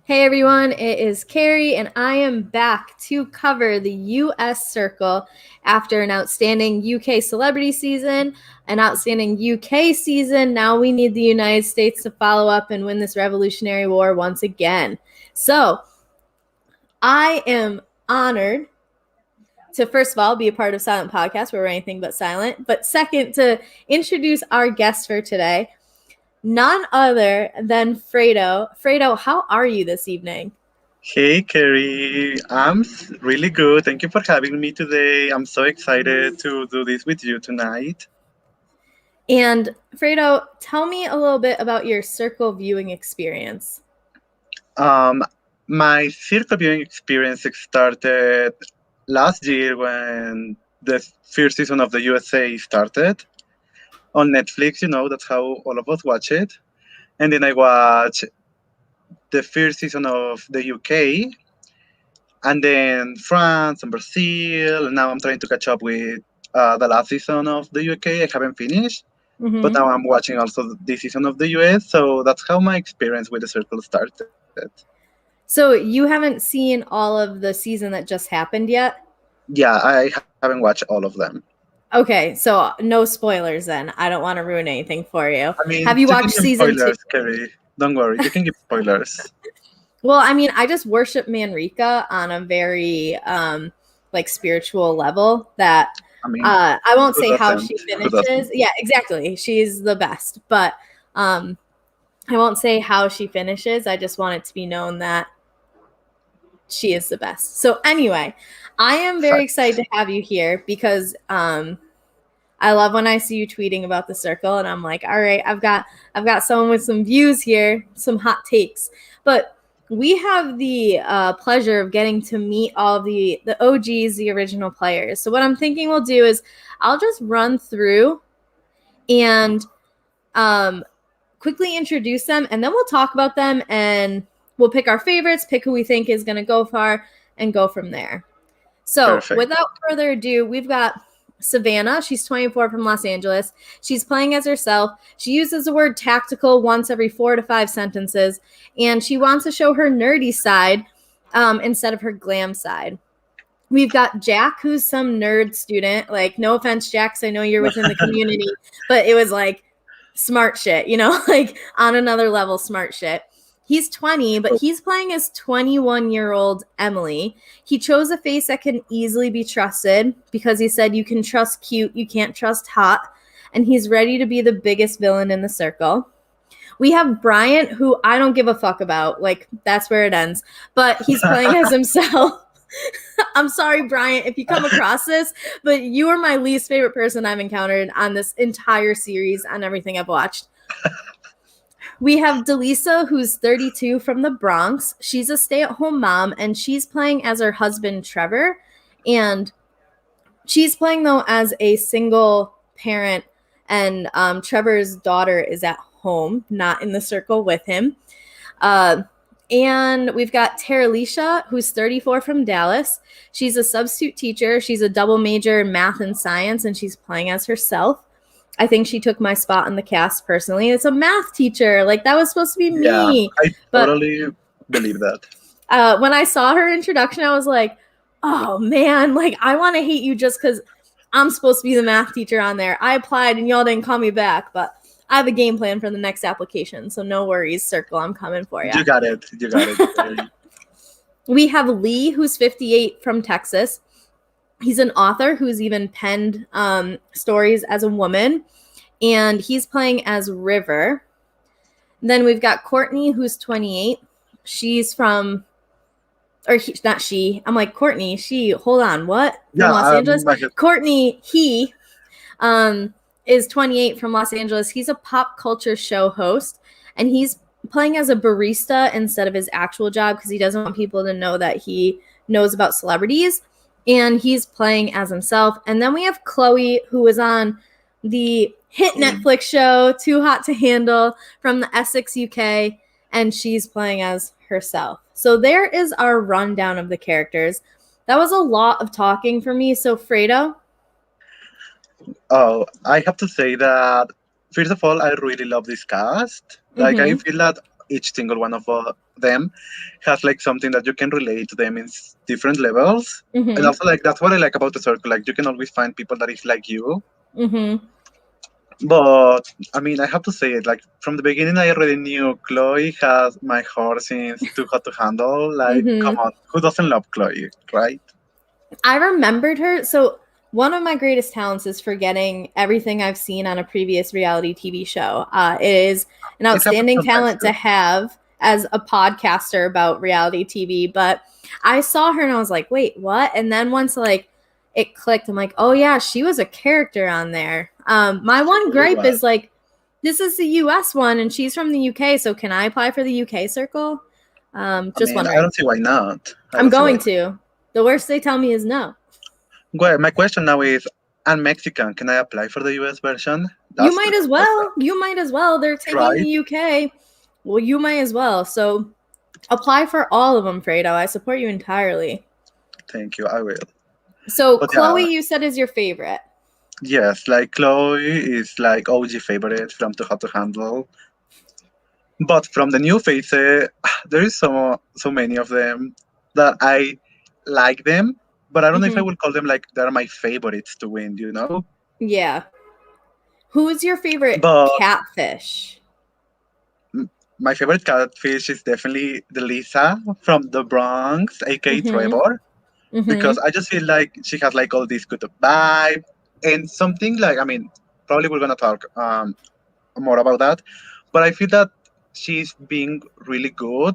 Hey everyone, it is Carrie, and I am back to cover the US Circle after an outstanding UK celebrity season, an outstanding UK season. Now we need the United States to follow up and win this Revolutionary War once again. So I am honored to, first of all, be a part of Silent Podcast, where we're anything but silent, but second, to introduce our guest for today. None other than Fredo. Fredo, how are you this evening? Hey, Kerry. Really good. Thank you for having me today. I'm so excited to do this with you tonight. And Fredo, tell me a little bit about your circle viewing experience. Um, my circle viewing experience started last year when the first season of the USA started on Netflix. That's how all of us watch it. And then I watched the first season of the UK, and then France and Brazil. And now I'm trying to catch up with the last season of the UK. I haven't finished, but Mm-hmm. now I'm watching also this season of the US. So that's how my experience with the circle started. So you haven't seen all of the season that just happened yet? Yeah, I haven't watched all of them. Okay, so no spoilers then. I don't want to ruin anything for you. I mean, Have you you can watched give season 2? spoilers, Kerry. Don't worry, you can give spoilers. Well, I mean, I just worship Manrika on a very like spiritual level that I mean, I won't who say how she doesn't? Who finishes. doesn't? Yeah, exactly. She's the best. But I won't say how she finishes. I just want it to be known that she is the best. So anyway, I am very excited Facts. to have you here because I love when I see you tweeting about the circle and I'm like, all right, I've got someone with some views here, some hot takes. But we have the pleasure of getting to meet all the OGs, the original players. So what I'm thinking we'll do is I'll just run through and quickly introduce them, and then we'll talk about them, and we'll pick our favorites, pick who we think is going to go far, and go from there. So Perfect. without further ado, we've got Savannah. She's 24 from Los Angeles. She's playing as herself. She uses the word tactical once every 4 to 5 sentences, and she wants to show her nerdy side instead of her glam side. We've got Jack, who's some nerd student. Like, no offense, Jack, I know you're within the community, but it was like smart shit, like on another level, smart shit. He's 20, but he's playing as 21-year-old Emily. He chose a face that can easily be trusted because he said you can trust cute, you can't trust hot, and he's ready to be the biggest villain in the circle. We have Bryant, who I don't give a fuck about. Like, that's where it ends. But he's playing as himself. I'm sorry, Bryant, if you come across this, but you are my least favorite person I've encountered on this entire series, on everything I've watched. We have Delisa, who's 32 from the Bronx. She's a stay-at-home mom, and she's playing as her husband, Trevor. And she's playing, though, as a single parent, and Trevor's daughter is at home, not in the circle with him. And we've got Teralisha, who's 34 from Dallas. She's a substitute teacher. She's a double major in math and science, and she's playing as herself. I think she took my spot in the cast personally. It's a math teacher. Like, that was supposed to be Yeah, me. I But totally believe that. when I saw her introduction, I was like, oh, man, like, I want to hate you just because I'm supposed to be the math teacher on there. I applied, and y'all didn't call me back, but I have a game plan for the next application, so no worries, Circle. I'm coming for you. You got it. You got it. We have Lee, who's 58 from Texas. He's an author who's even penned stories as a woman, and he's playing as River. Then we've got Courtney, who's 28. She's from, or not she. I'm like, Courtney, she. Hold on, what? From Yeah, Los Angeles. like Courtney, he is 28 from Los Angeles. He's a pop culture show host, and he's playing as a barista instead of his actual job because he doesn't want people to know that he knows about celebrities. And he's playing as himself. And then we have Chloe, who is on the hit Netflix show Too Hot to Handle from the Essex, UK, and she's playing as herself. So there is our rundown of the characters. That was a lot of talking for me. So Fredo. Oh, I have to say that first of all, I really love this cast. Like, I Mm-hmm. feel that each single one of them has like something that you can relate to them in different levels. And Mm-hmm. also, like, that's what I like about the circle. Like, you can always find people that is like you. Mm-hmm. But I mean, I have to say it. Like, from the beginning, I already knew Chloe has my heart since Too Hot to Handle. Like, come Mm-hmm. on, who doesn't love Chloe, right? I remembered her. So one of my greatest talents is forgetting everything I've seen on a previous reality TV show. It is an It happens outstanding sometimes talent too. to have as a podcaster about reality TV. But I saw her and I was like, wait, what? And then once like it clicked, I'm like, oh yeah, she was a character on there. My one Really gripe well. is like, this is the US one and she's from the UK, so can I apply for the UK circle? I Just mean, I wondering. don't see why not. I I'm don't see why going not. to. The worst they tell me is no. Well, my question now is, I'm Mexican. Can I apply for the US version? You That's might as that's well. You might as well. They're taking right. the UK. Well, you might as well. So apply for all of them, Fredo. I support you entirely. Thank you. I will. So But Chloe, yeah, you said is your favorite. yes, like Chloe is like OG favorite from Too Hot to Handle. But from the new faces, there is so many of them that I like them, but I don't know if I Mm-hmm. would call them like they're my favorites to win, you know? Yeah. Who's your favorite But catfish? my favorite catfish is definitely the Lisa from the Bronx, aka Mm-hmm. Trevor, because Mm-hmm. I just feel like she has like all this good vibe and something like, I mean, probably we're gonna talk more about that, but I feel that she's being really good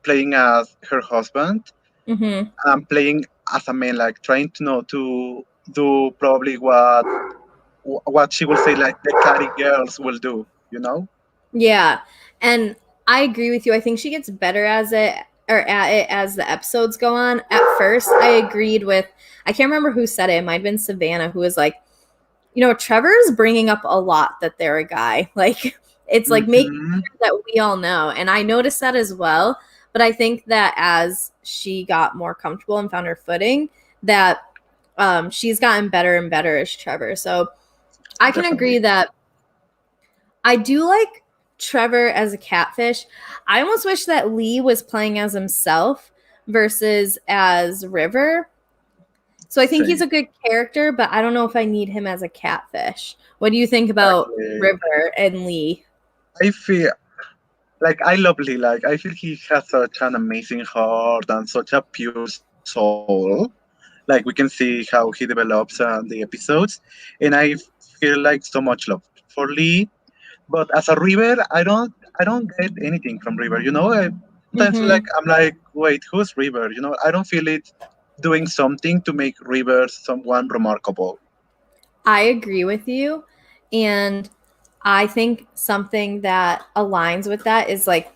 playing as her husband Mm-hmm. and playing as a man, like trying to know to do probably what she will say like the catty girls will do, you know? Yeah. And I agree with you. I think she gets better as it or at it as the episodes go on. At first, I agreed with I can't remember who said it. It might have been Savannah who was like, you know, Trevor's bringing up a lot that they're a guy. Like, it's like making Hmm. sure that we all know. And I noticed that as well. But I think that as she got more comfortable and found her footing, that she's gotten better and better as Trevor. So I can agree Definitely. that I do like Trevor as a catfish. I almost wish that Lee was playing as himself versus as River. So I think he's Same. a good character, but I don't know if I need him as a catfish. What do you think about Exactly. River and Lee? I feel like I love Lee. Like I feel he has such an amazing heart and such a pure soul. Like we can see how he develops the episodes, and I feel like so much love for Lee. But as a River, I don't get anything from River. You know, sometimes like Mm-hmm. I'm like, wait, who's River? You know, I don't feel it doing something to make River someone remarkable. I agree with you. And I think something that aligns with that is like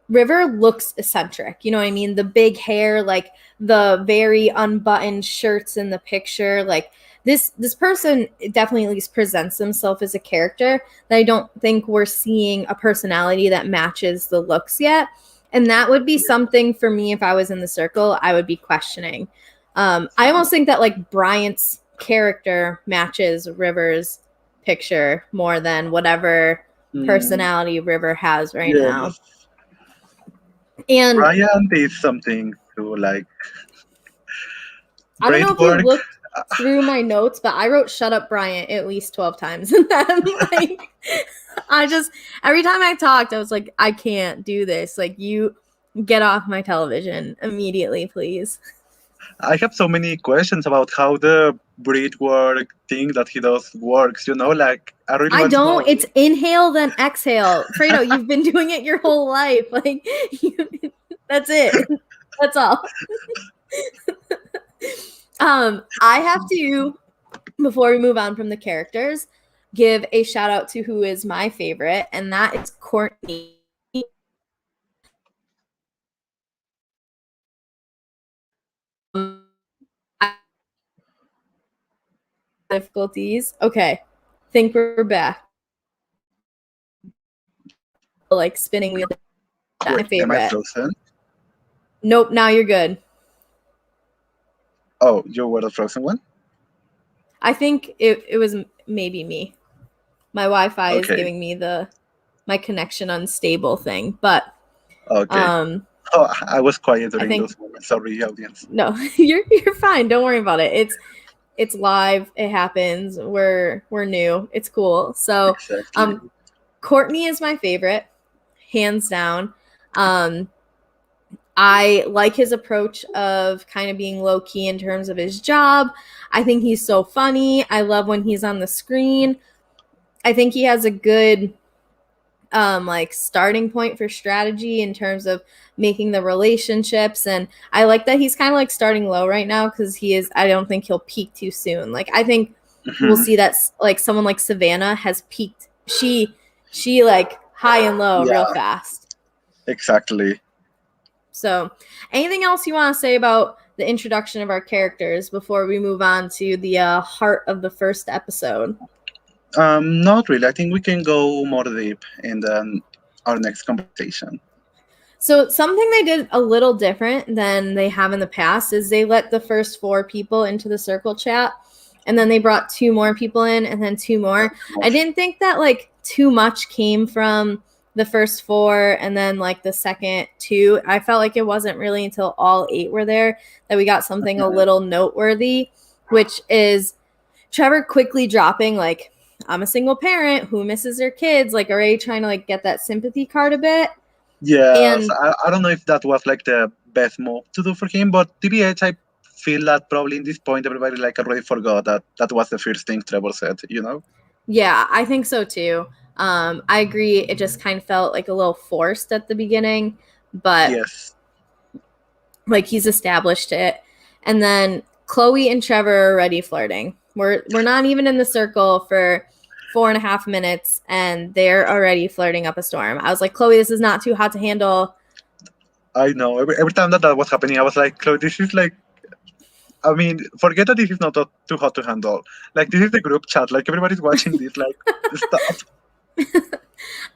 River looks eccentric. You know what I mean? The big hair, like the very unbuttoned shirts in the picture. Like this person definitely at least presents himself as a character that I don't think we're seeing a personality that matches the looks yet. And that would be something for me if I was in the circle, I would be questioning. I almost think that like Bryant's character matches River's picture more than whatever Mm, personality River has right now. yes, And Brian did something to like I don't know great if you work. looked through my notes, but I wrote "Shut Up, Bryant" at least 12 times. And then, like, I just every time I talked, I was like, I can't do this. Like, you get off my television immediately, please. I have so many questions about how the breed work thing that he does works. You know, like I really I want to don't. know. It's inhale then exhale. Fredo, you've been doing it your whole life. Like, you, that's it. That's all. I have to before we move on from the characters, give a shout out to who is my favorite, and that is Courtney. Difficulties. Okay, think we're back. Like spinning wheel. My Wait, am I favorite. frozen? Nope. Now you're good. Oh, you were the frozen one. I think it was maybe me. My Wi-Fi is Okay. giving me my connection unstable thing, but Okay. Um, Oh, I was quiet during think- those moments. Sorry, audience. no, you're fine. Don't worry about it. It's live. It happens. We're new. It's cool. So, Exactly. Courtney is my favorite, hands down. I like his approach of kind of being low key in terms of his job. I think he's so funny. I love when he's on the screen. I think he has a good like starting point for strategy in terms of making the relationships, and I like that he's kind of like starting low right now because I don't think he'll peak too soon. Like I think we'll see that like someone like Savannah has peaked. She like high and low real fast. Exactly. So anything else you want to say about the introduction of our characters before we move on to the heart of the first episode? Not really. I think we can go more deep in our next conversation. So something they did a little different than they have in the past is they let the first 4 people into the circle chat, and then they brought 2 more people in, and then 2 more. I didn't think that like too much came from the first 4 and then like the second 2. I felt like it wasn't really until all 8 were there that we got something a little noteworthy, which is Trevor quickly dropping like, I'm a single parent who misses their kids, like already trying to like get that sympathy card a bit. Yes, I don't know if that was like the best move to do for him, but TBH, I feel that probably in this point everybody like already forgot that was the first thing Trevor said, you know? Yeah, I think so too. I agree. It just kind of felt like a little forced at the beginning, but yes, like he's established it. And then Chloe and Trevor are already flirting. We're not even in the circle for 4.5 minutes, and they're already flirting up a storm. I was like, Chloe, this is not too hot to handle. I know. Every time that was happening, I was like, Chloe, this is like, I mean, forget that this is not too hot to handle. Like, this is the group chat. Like, everybody's watching this. Like, stop.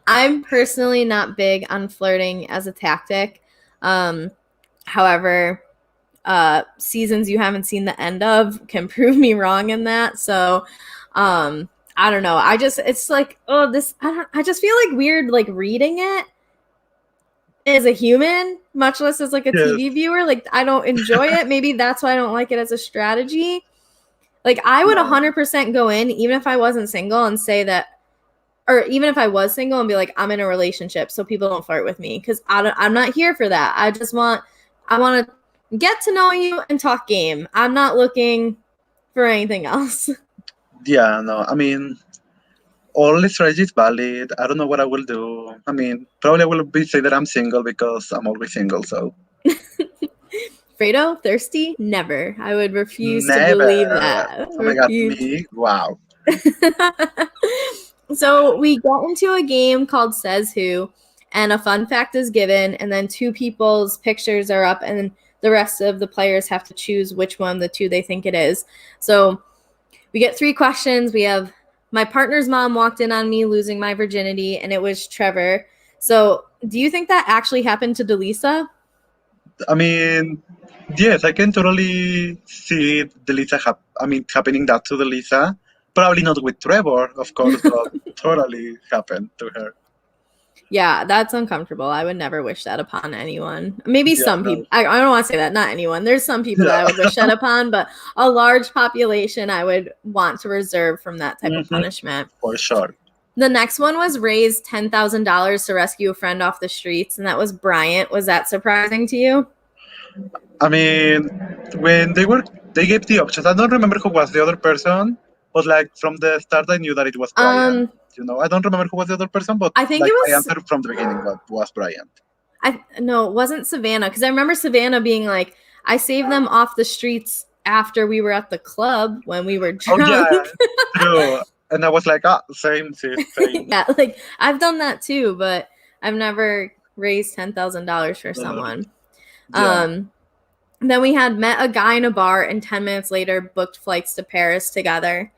I'm personally not big on flirting as a tactic. However, seasons you haven't seen the end of can prove me wrong in that. So, I don't know. It's like, oh, I just feel like weird, like reading it as a human, much less as like a TV viewer. Like, I don't enjoy it. Maybe that's why I don't like it as a strategy. Like, I would 100% go in, even if I wasn't single, and say that, or even if I was single and be like, I'm in a relationship, so people don't flirt with me, because I'm not here for that. I want to get to know you and talk game. I'm not looking for anything else. Yeah, no, I mean, all the strategy is valid. I don't know what I will do. I mean, probably I will be say that I'm single because I'm always single, so. Fredo, thirsty? Never. I would refuse Never. to believe that. Oh my God, me? Wow. So we get into a game called Says Who, and a fun fact is given, and then 2 people's pictures are up, and the rest of the players have to choose which one of the 2 they think it is. So we get 3 questions. We have my partner's mom walked in on me losing my virginity, and it was Trevor. So do you think that actually happened to Delisa? I mean, yes, I can totally see happening that to Delisa. Probably not with Trevor, of course, but totally happened to her. Yeah, that's uncomfortable. I would never wish that upon anyone. Maybe some people. I don't want to say that. Not anyone. There's some people that I would wish that upon, but a large population I would want to reserve from that type of punishment. For sure. The next one was raise $10,000 to rescue a friend off the streets, and that was Bryant. Was that surprising to you? I mean, when they gave the options. I don't remember who was the other person, but like from the start, I knew that it was Bryant. I don't remember who was the other person, but I think like, it was. my answer from the beginning was Bryant. No, it wasn't Savannah, because I remember Savannah being like, I saved them off the streets after we were at the club when we were drunk. Oh, yeah, true. And I was like, same. Yeah, like I've done that too, but I've never raised $10,000 for someone. Yeah. Then we had met a guy in a bar, and 10 minutes later booked flights to Paris together,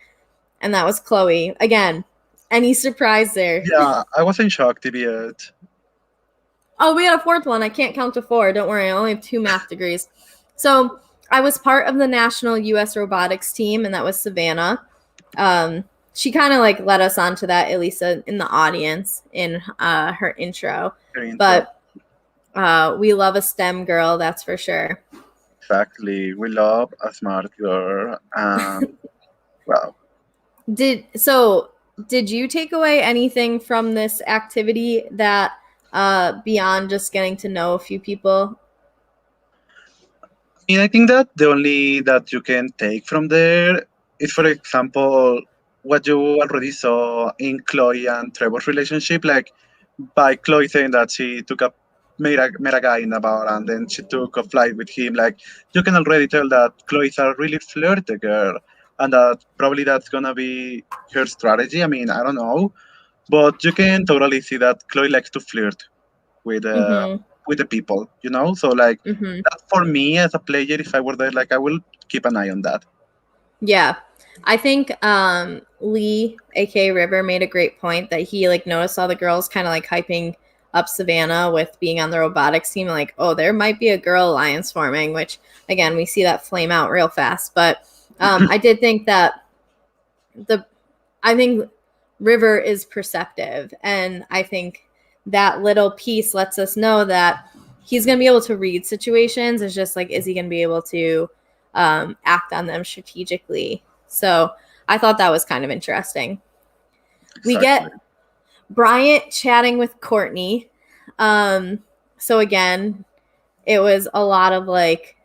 and that was Chloe. Again, any surprise there? Yeah, I was in shock, TBH. Oh, we had a 4th one. I can't count to 4. Don't worry, I only have 2 math degrees. So I was part of the national U.S. robotics team, and that was Savannah. She kind of like led us onto that, Elisa, in the audience in her intro. But We love a STEM girl, that's for sure. Exactly. We love a smart girl. Well, Did you take away anything from this activity that beyond just getting to know a few people? I mean, I think that the only that you can take from there is, for example, what you already saw in Chloe and Trevor's relationship. Like, by Chloe saying that she met a guy in a bar and then she took a flight with him. Like, you can already tell that Chloe's a really flirty girl, and that probably that's gonna be her strategy. I mean, I don't know, but you can totally see that Chloe likes to flirt with uh, Mm-hmm. with the people, you know. So like Mm-hmm. that for me as a player, if I were there, like I will keep an eye on that. Yeah. I think Lee, aka River, made a great point that he like noticed all the girls kind of like hyping up Savannah with being on the robotics team, like, oh, there might be a girl alliance forming, which again we see that flame out real fast. But I did think that the I think River is perceptive, and I think that little piece lets us know that he's going to be able to read situations. It's just like, is he going to be able to act on them strategically? So I thought that was kind of interesting. We Exactly. get Bryant chatting with Courtney. So again, it was a lot of like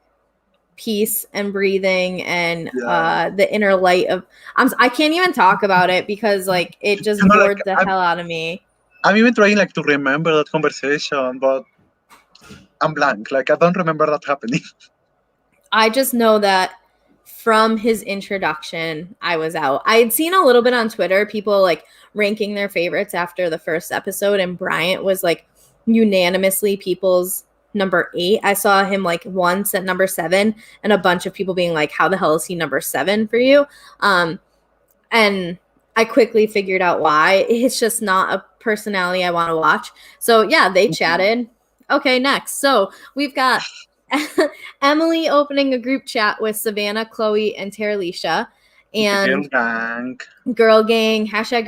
peace and breathing and Yeah. the inner light of I can't even talk about it because like it just Like bored the hell out of me. I'm even trying like to remember that conversation, but I'm blank. Like I don't remember that happening. I just know that from his introduction, I was out. I had seen a little bit on Twitter, people like ranking their favorites after the first episode, and Bryant was like unanimously people's number 8. I saw him like once at number 7, and a bunch of people being like, how the hell is he number 7 for you? And I quickly figured out why. It's just not a personality I want to watch. So yeah, they chatted. Okay, next. So we've got Emily opening a group chat with Savannah, Chloe, and Teralicia. Girl And gang. girl gang, hashtag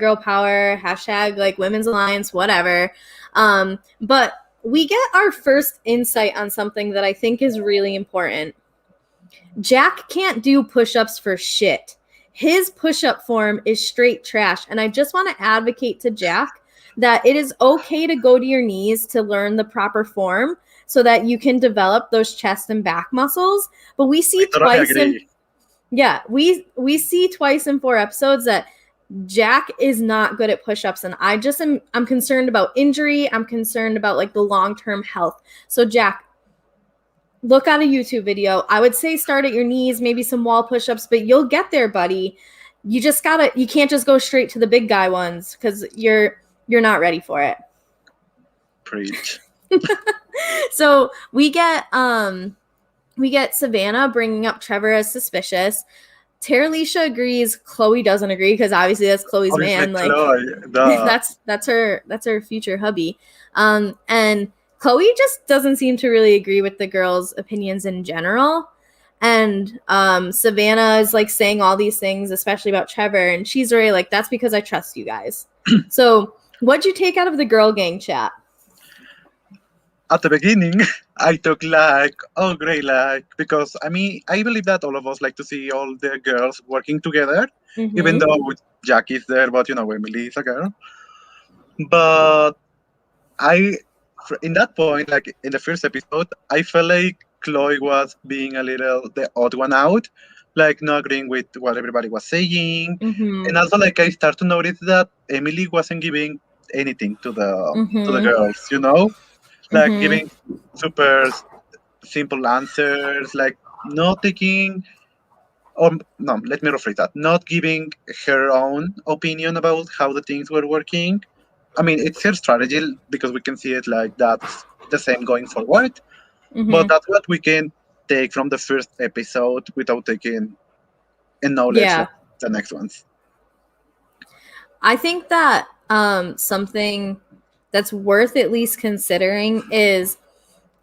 girl power, hashtag like women's alliance, whatever. But we get our first insight on something that I think is really important. Jack can't do push-ups for shit. His push-up form is straight trash. And I just want to advocate to Jack that it is okay to go to your knees to learn the proper form so that you can develop those chest and back muscles. But we see I totally twice in agree. we see twice in 4 episodes that Jack is not good at push-ups, and I'm concerned about injury. I'm concerned about like the long-term health. So Jack, look at a YouTube video. I would say start at your knees, maybe some wall push-ups, but you'll get there, buddy. You can't just go straight to the big guy ones because you're not ready for it. Preach. So we get Savannah bringing up Trevor as suspicious. Teralicia agrees. Chloe doesn't agree because obviously that's Chloe's Obviously, man. Like Chloe, duh. that's her future hubby. And Chloe just doesn't seem to really agree with the girls' opinions in general. And Savannah is like saying all these things, especially about Trevor, and she's really like, that's because I trust you guys. So what'd you take out of the girl gang chat? At the beginning, I took like, oh great, like because I mean I believe that all of us like to see all the girls working together, even Mm-hmm. though Jack is there, but you know Emily is a girl. But I, in that point, like in the first episode, I felt like Chloe was being a little the odd one out, like not agreeing with what everybody was saying, Mm-hmm. and also like I start to notice that Emily wasn't giving anything to the Mm-hmm. girls, you know, like Mm-hmm. giving super simple answers, like not taking. Or no, let me rephrase that. Not giving her own opinion about how the things were working. I mean, it's her strategy because we can see it like that's the same going forward. But Mm-hmm. that's what we can take from the first episode without taking in knowledge Yeah. like the next ones. I think that something that's worth at least considering is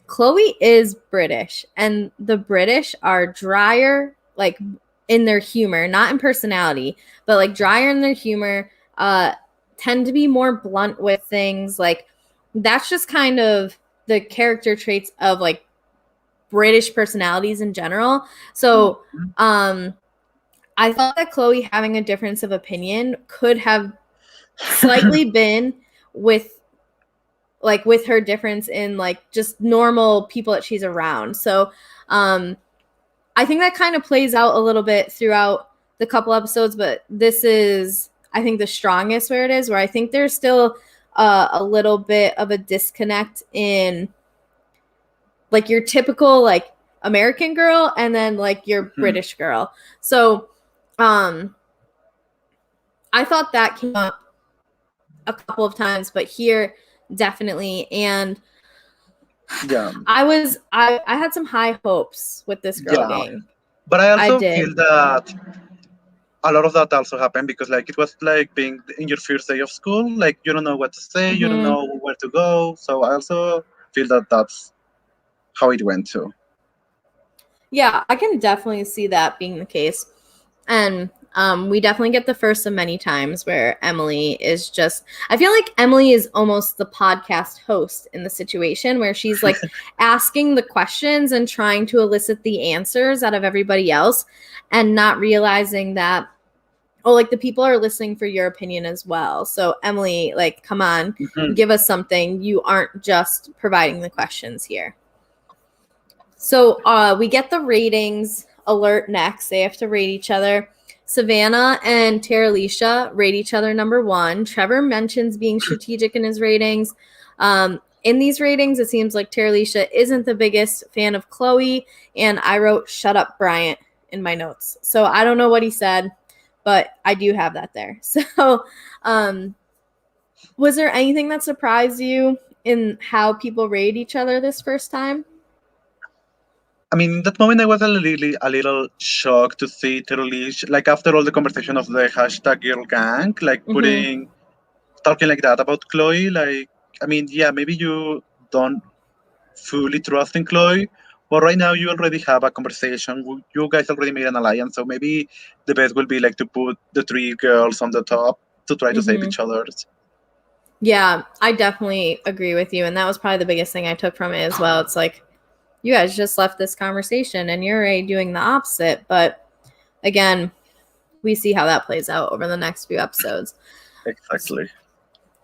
Chloe is British, and the British are drier, like in their humor, not in personality, but like drier in their humor, tend to be more blunt with things. Like that's just kind of the character traits of like British personalities in general. So I thought that Chloe having a difference of opinion could have slightly been with her difference in like just normal people that she's around. So I think that kind of plays out a little bit throughout the couple episodes, but this is, I think, the strongest where it is, where I think there's still a little bit of a disconnect in like your typical like American girl and then like your British girl. So I thought that came up a couple of times, but here definitely. And yeah, I had some high hopes with this girl gang. But I also did. feel that a lot of that also happened because like it was like being in your first day of school, like you don't know what to say, you don't know where to go. So I also feel that that's how it went too. Yeah, I can definitely see that being the case. And we definitely get the first of many times where Emily is just, I feel like Emily is almost the podcast host in the situation where she's like asking the questions and trying to elicit the answers out of everybody else and not realizing that, oh, like the people are listening for your opinion as well. So Emily, like, come on, give us something. You aren't just providing the questions here. So we get the ratings alert next. They have to rate each other. Savannah and Terralisha rate each other number 1. Trevor mentions being strategic in his ratings. In these ratings, it seems like Terralisha isn't the biggest fan of Chloe, and I wrote "Shut up, Bryant" in my notes. So I don't know what he said, but I do have that there. So was there anything that surprised you in how people rate each other this first time? I mean, in that moment, I was a little shocked to see Terralish, like after all the conversation of the hashtag girl gang, like talking like that about Chloe. Like, I mean, yeah, maybe you don't fully trust in Chloe, but right now you already have a conversation. You guys already made an alliance, so maybe the best will be like to put the 3 girls on the top to try to save each other. Yeah, I definitely agree with you. And that was probably the biggest thing I took from it as well. It's like, you guys just left this conversation and you're already doing the opposite. But again, we see how that plays out over the next few episodes. Exactly.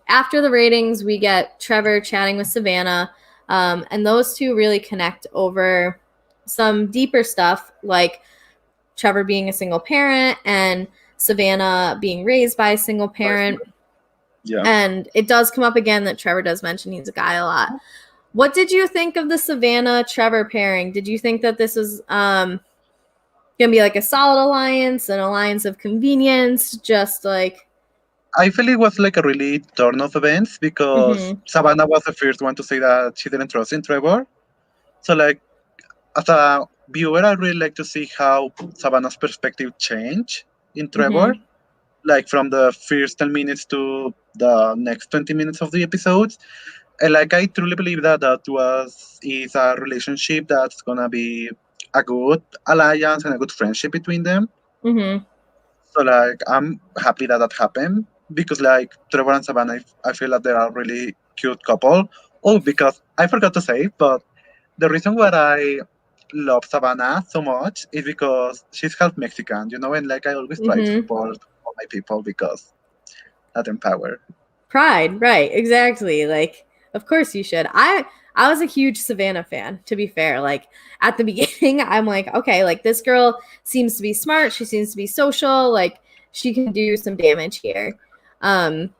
After the ratings, we get Trevor chatting with Savannah. And those two really connect over some deeper stuff, like Trevor being a single parent and Savannah being raised by a single parent. Yeah. And it does come up again that Trevor does mention he's a guy a lot. What did you think of the Savannah-Trevor pairing? Did you think that this was going to be like a solid alliance, an alliance of convenience, just like... I feel it was like a really turn of events because Savannah was the first one to say that she didn't trust in Trevor. So like, as a viewer, I really like to see how Savannah's perspective changed in Trevor. Like from the first 10 minutes to the next 20 minutes of the episodes. And like I truly believe that is a relationship that's gonna be a good alliance and a good friendship between them. So like I'm happy that happened because like Trevor and Savannah, I feel that they are a really cute couple. Oh, because I forgot to say, but the reason why I love Savannah so much is because she's half Mexican, you know, and like I always try to support all my people because that empower. Pride, right? Exactly. Like, of course you should. I was a huge Savannah fan, to be fair. Like at the beginning, I'm like, okay, like this girl seems to be smart. She seems to be social. Like she can do some damage here. But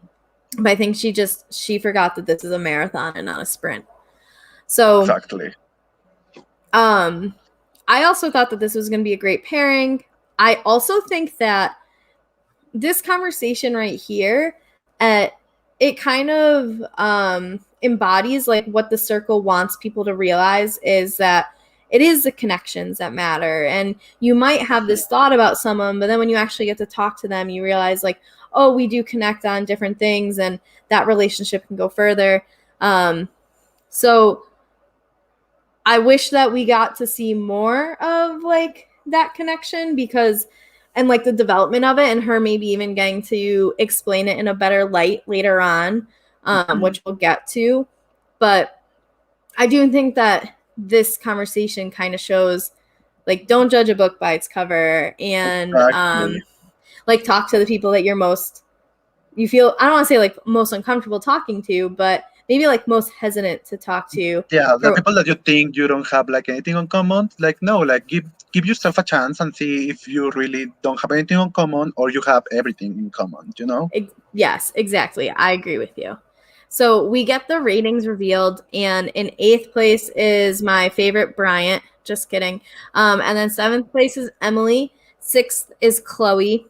I think she forgot that this is a marathon and not a sprint. So exactly. I also thought that this was going to be a great pairing. I also think that this conversation right here, it kind of embodies like what the circle wants people to realize is that it is the connections that matter. And you might have this thought about someone, but then when you actually get to talk to them, you realize like, oh, we do connect on different things and that relationship can go further. So I wish that we got to see more of like that connection and like the development of it and her maybe even getting to explain it in a better light later on, which we'll get to. But I do think that this conversation kind of shows, like, don't judge a book by its cover, and Exactly. like, talk to the people that you feel, I don't want to say like most uncomfortable talking to, but maybe like most hesitant to talk to. Yeah, the people that you think you don't have like anything in common, like no, like give yourself a chance and see if you really don't have anything in common or you have everything in common, you know? Yes, exactly. I agree with you. So we get the ratings revealed, and in 8th place is my favorite Bryant. Just kidding. And then 7th place is Emily. 6th is Chloe.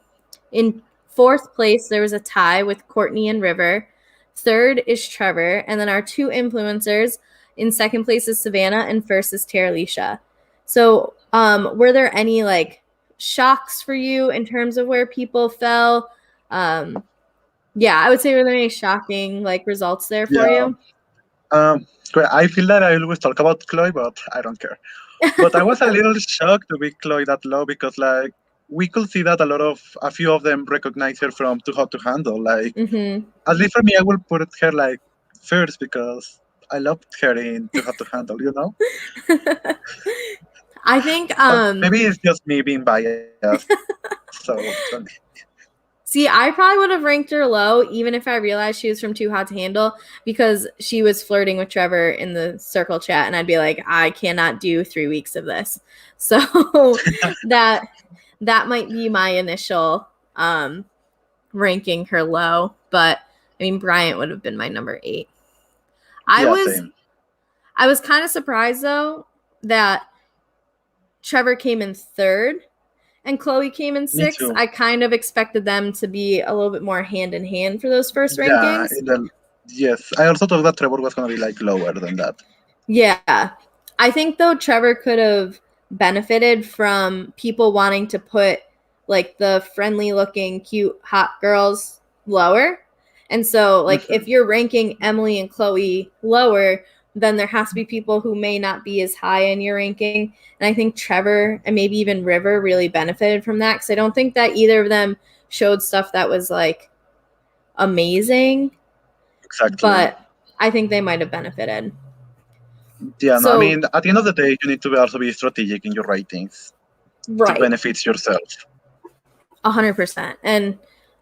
In 4th place, there was a tie with Courtney and River. 3rd is Trevor. And then our 2 influencers, in 2nd place is Savannah, and 1st is Terralisha. So were there any like shocks for you in terms of where people fell? Yeah, I would say, were there any shocking like results there for Yeah. you? Great. I feel that I always talk about Chloe, but I don't care. But I was a little shocked to be Chloe that low because like we could see that a few of them recognize her from Too Hot to Handle. Like Mm-hmm. at least for me, I will put her like first because I loved her in Too Hot to Handle, you know? I think But maybe it's just me being biased. So see, I probably would have ranked her low even if I realized she was from Too Hot to Handle, because she was flirting with Trevor in the circle chat, and I'd be like, I cannot do 3 weeks of this. So that might be my initial ranking her low, but I mean, Bryant would have been my number 8. yeah, same. I was kind of surprised though that Trevor came in 3rd and Chloe came in 6th. I kind of expected them to be a little bit more hand in hand for those first rankings. Yes, I also thought that Trevor was going to be like lower than that. Yeah. I think though Trevor could have benefited from people wanting to put like the friendly looking, cute, hot girls lower. And so like if you're ranking Emily and Chloe lower, then there has to be people who may not be as high in your ranking. And I think Trevor and maybe even River really benefited from that, because I don't think that either of them showed stuff that was like amazing. Exactly. But I think they might have benefited. Yeah, no, I mean, at the end of the day, you need to also be strategic in your ratings to benefit yourself. 100%. And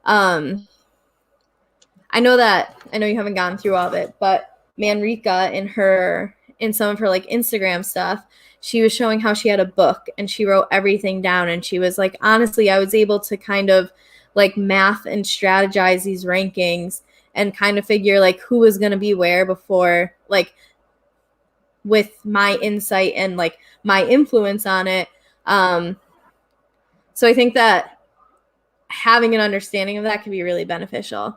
I know you haven't gone through all of it, but Manrika in some of her like Instagram stuff, she was showing how she had a book and she wrote everything down, and she was like, honestly, I was able to kind of like math and strategize these rankings and kind of figure like who was going to be where before, like with my insight and like my influence on it. So I think that having an understanding of that can be really beneficial.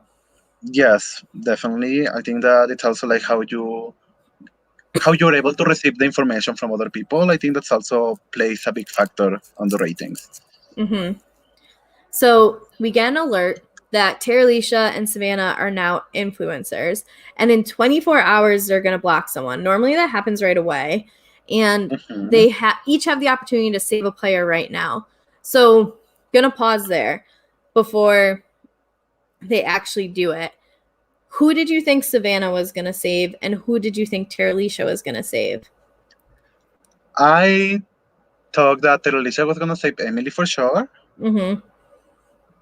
Yes, definitely. I think that it's also like how you're able to receive the information from other people. I think that's also plays a big factor on the ratings. Mm-hmm. So we get an alert that Terralisha and Savannah are now influencers, and in 24 hours they're going to block someone. Normally that happens right away, and they each have the opportunity to save a player right now. So gonna pause there before they actually do it. Who did you think Savannah was going to save, and who did you think Terralisha was going to save? I thought that Terralisha was going to save Emily for sure. Mm-hmm.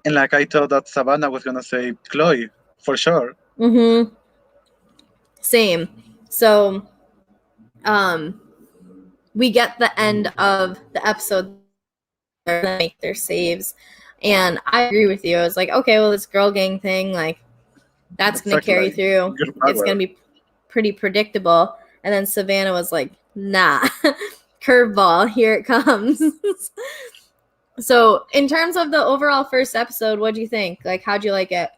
And like I thought that Savannah was going to save Chloe for sure. Mm-hmm. Same. So we get the end of the episode, they make their saves, and I agree with you. I was like, okay, well, this girl gang thing, like, that's going to carry through. It's going to be pretty predictable. And then Savannah was like, nah, curveball, here it comes. So in terms of the overall first episode, what do you think? Like, how'd you like it?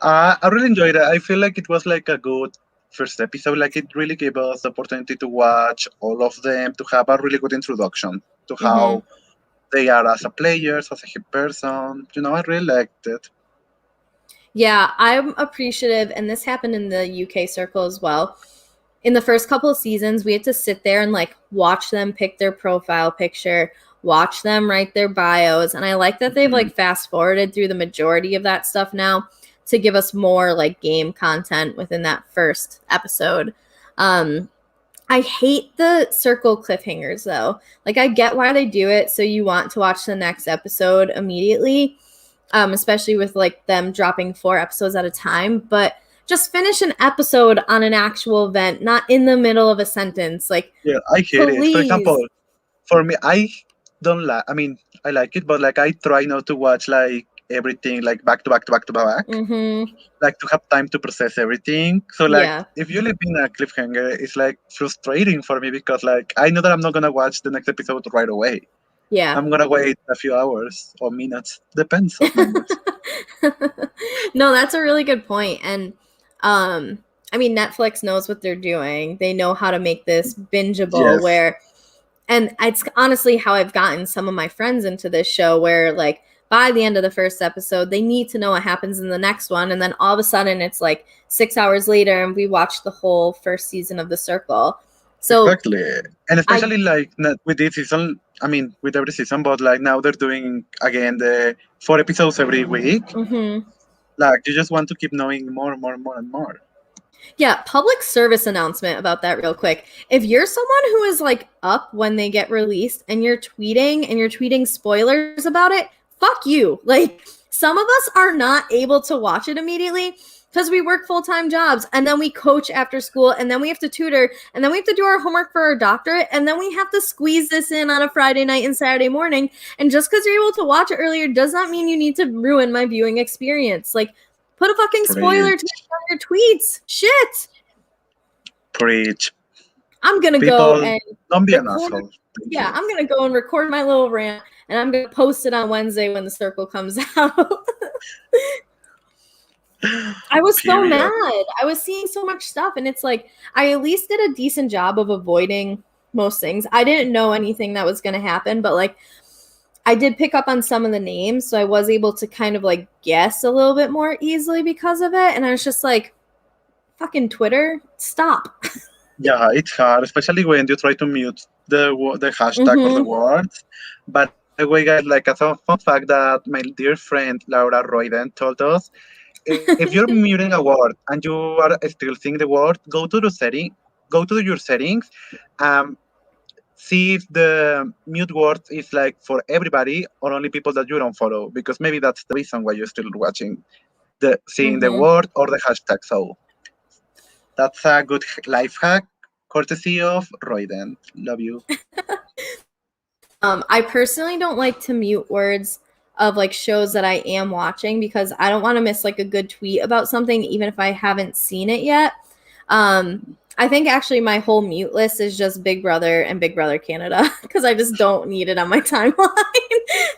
I really enjoyed it. I feel like it was like a good first episode. Like it really gave us the opportunity to watch all of them, to have a really good introduction to how they are as a players, as a person. You know, I really liked it. Yeah, I'm appreciative, and this happened in the UK circle as well. In the first couple of seasons, we had to sit there and like watch them pick their profile picture, watch them write their bios, and I like that they've like fast forwarded through the majority of that stuff now to give us more like game content within that first episode. I hate the circle cliffhangers though. Like I get why they do it, so you want to watch the next episode immediately, especially with like them dropping 4 episodes at a time. But just finish an episode on an actual event, not in the middle of a sentence. Like, Yeah, I hate it. For please. example, for me, I don't like. I mean, I like it, but like I try not to watch like everything like back to back to back to back. Like to have time to process everything. So like Yeah. if you leave in a cliffhanger, it's like frustrating for me because like I know that I'm not gonna watch the next episode right away. Yeah. I'm gonna wait a few hours or minutes, depends on my mood. No, that's a really good point. And I mean, Netflix knows what they're doing. They know how to make this bingeable Yes. and it's honestly how I've gotten some of my friends into this show where like by the end of the first episode, they need to know what happens in the next one. And then all of a sudden it's like 6 hours later and we watched the whole first season of The Circle. So Exactly. And especially like with this season, I mean, with every season, but like now they're doing again the 4 episodes every week. Like you just want to keep knowing more and more and more and more. Yeah, public service announcement about that real quick. If you're someone who is like up when they get released and you're tweeting spoilers about it, fuck you. Like some of us are not able to watch it immediately because we work full-time jobs and then we coach after school and then we have to tutor and then we have to do our homework for our doctorate and then we have to squeeze this in on a Friday night and Saturday morning. And just because you're able to watch it earlier does not mean you need to ruin my viewing experience. Like put a fucking spoiler tag on your tweets. Shit. Preach. I'm gonna go and don't be an asshole. Yeah, I'm gonna go and record my little rant, and I'm gonna post it on Wednesday when The Circle comes out. I was so mad. I was seeing so much stuff, and it's like I at least did a decent job of avoiding most things. I didn't know anything that was gonna happen, but like I did pick up on some of the names, so I was able to kind of like guess a little bit more easily because of it. And I was just like, fucking Twitter, stop. Yeah, it's hard, especially when you try to mute the hashtag or the words. But anyway, guys, like a fun fact that my dear friend Laura Royden told us, if you're muting a word and you are still seeing the word, go to your settings, see if the mute word is like for everybody or only people that you don't follow, because maybe that's the reason why you're still watching seeing the word or the hashtag. So that's a good life hack, courtesy of Royden. Love you. I personally don't like to mute words of like shows that I am watching because I don't want to miss like a good tweet about something, even if I haven't seen it yet. I think actually my whole mute list is just Big Brother and Big Brother Canada because I just don't need it on my timeline.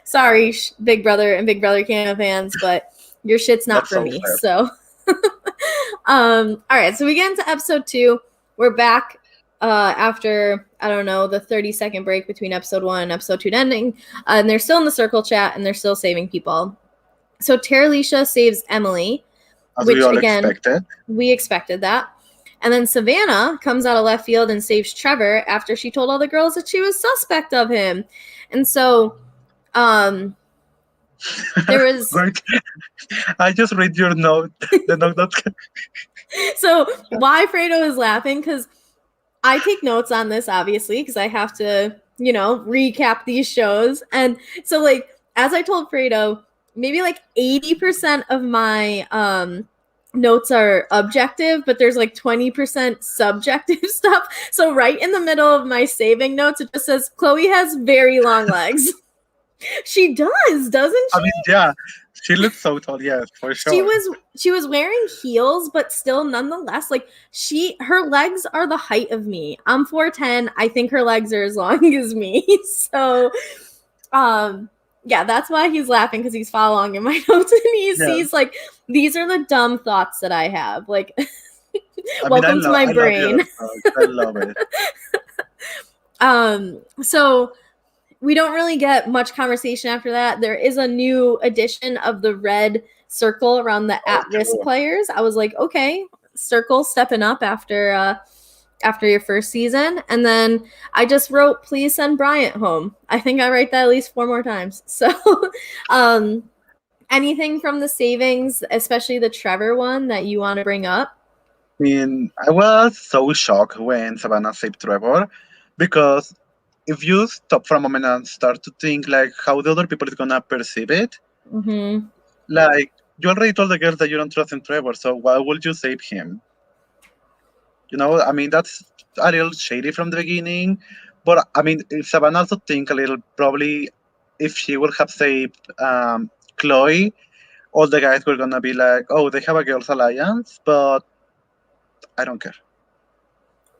Sorry, Big Brother and Big Brother Canada fans, but your shit's not for me. Fair. So, all right. So we get into episode 2. We're back after, I don't know, the 30-second break between episode 1 and episode 2 ending. And they're still in the circle chat and they're still saving people. So Terralisha saves Emily, which again, we expected that. And then Savannah comes out of left field and saves Trevor after she told all the girls that she was suspect of him. And so there was... I just read your note. The note that's... So why Fredo is laughing, because I take notes on this, obviously, because I have to, you know, recap these shows. And so, like, as I told Fredo, maybe like 80% of my notes are objective, but there's like 20% subjective stuff. So right in the middle of my saving notes, it just says, Chloe has very long legs. She does, doesn't she? I mean, yeah, she looks so tall, yes, for sure. She was wearing heels, but still nonetheless, like her legs are the height of me. I'm 4'10". I think her legs are as long as me. So yeah, that's why he's laughing, because he's following in my notes and he sees like these are the dumb thoughts that I have. Like welcome to my brain. I love it. So we don't really get much conversation after that. There is a new edition of the red circle around the at-risk players. I was like, okay, circle stepping up after your first season. And then I just wrote, please send Bryant home. I think I write that at least 4 more times. So Anything from the savings, especially the Trevor one, that you want to bring up? I mean, I was so shocked when Savannah saved Trevor because if you stop for a moment and start to think like how the other people is gonna perceive it, Mm-hmm. like you already told the girls that you don't trust in Trevor, so why would you save him? I mean that's a little shady from the beginning. But I mean, if Savannah also think a little probably if she would have saved Chloe, all the guys were gonna be like, oh, they have a girls' alliance, but I don't care.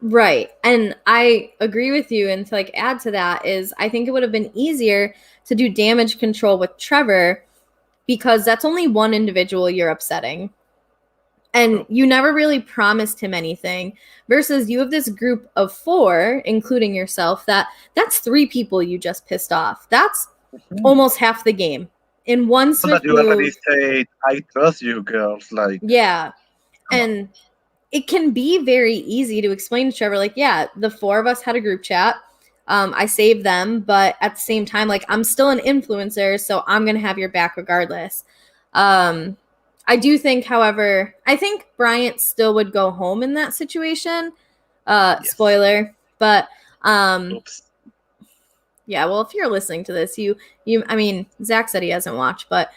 Right. And I agree with you. And to like add to that is I think it would have been easier to do damage control with Trevor because that's only one individual you're upsetting. And you never really promised him anything versus you have this group of 4, including yourself, that's 3 people you just pissed off. That's almost half the game. In one So swift that you already move. said, I trust you, girls. Like, Yeah. come on. And it can be very easy to explain to Trevor, like, yeah, the 4 of us had a group chat. I saved them, but at the same time, like, I'm still an influencer, so I'm going to have your back regardless. I do think, however, I think Bryant still would go home in that situation. Yes. Spoiler. But, Oops. yeah, well, if you're listening to this, I mean, Zach said he hasn't watched, but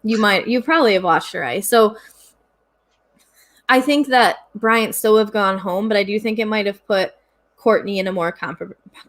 you probably have watched her, right? So I think that Bryant still would have gone home, but I do think it might have put Courtney in a more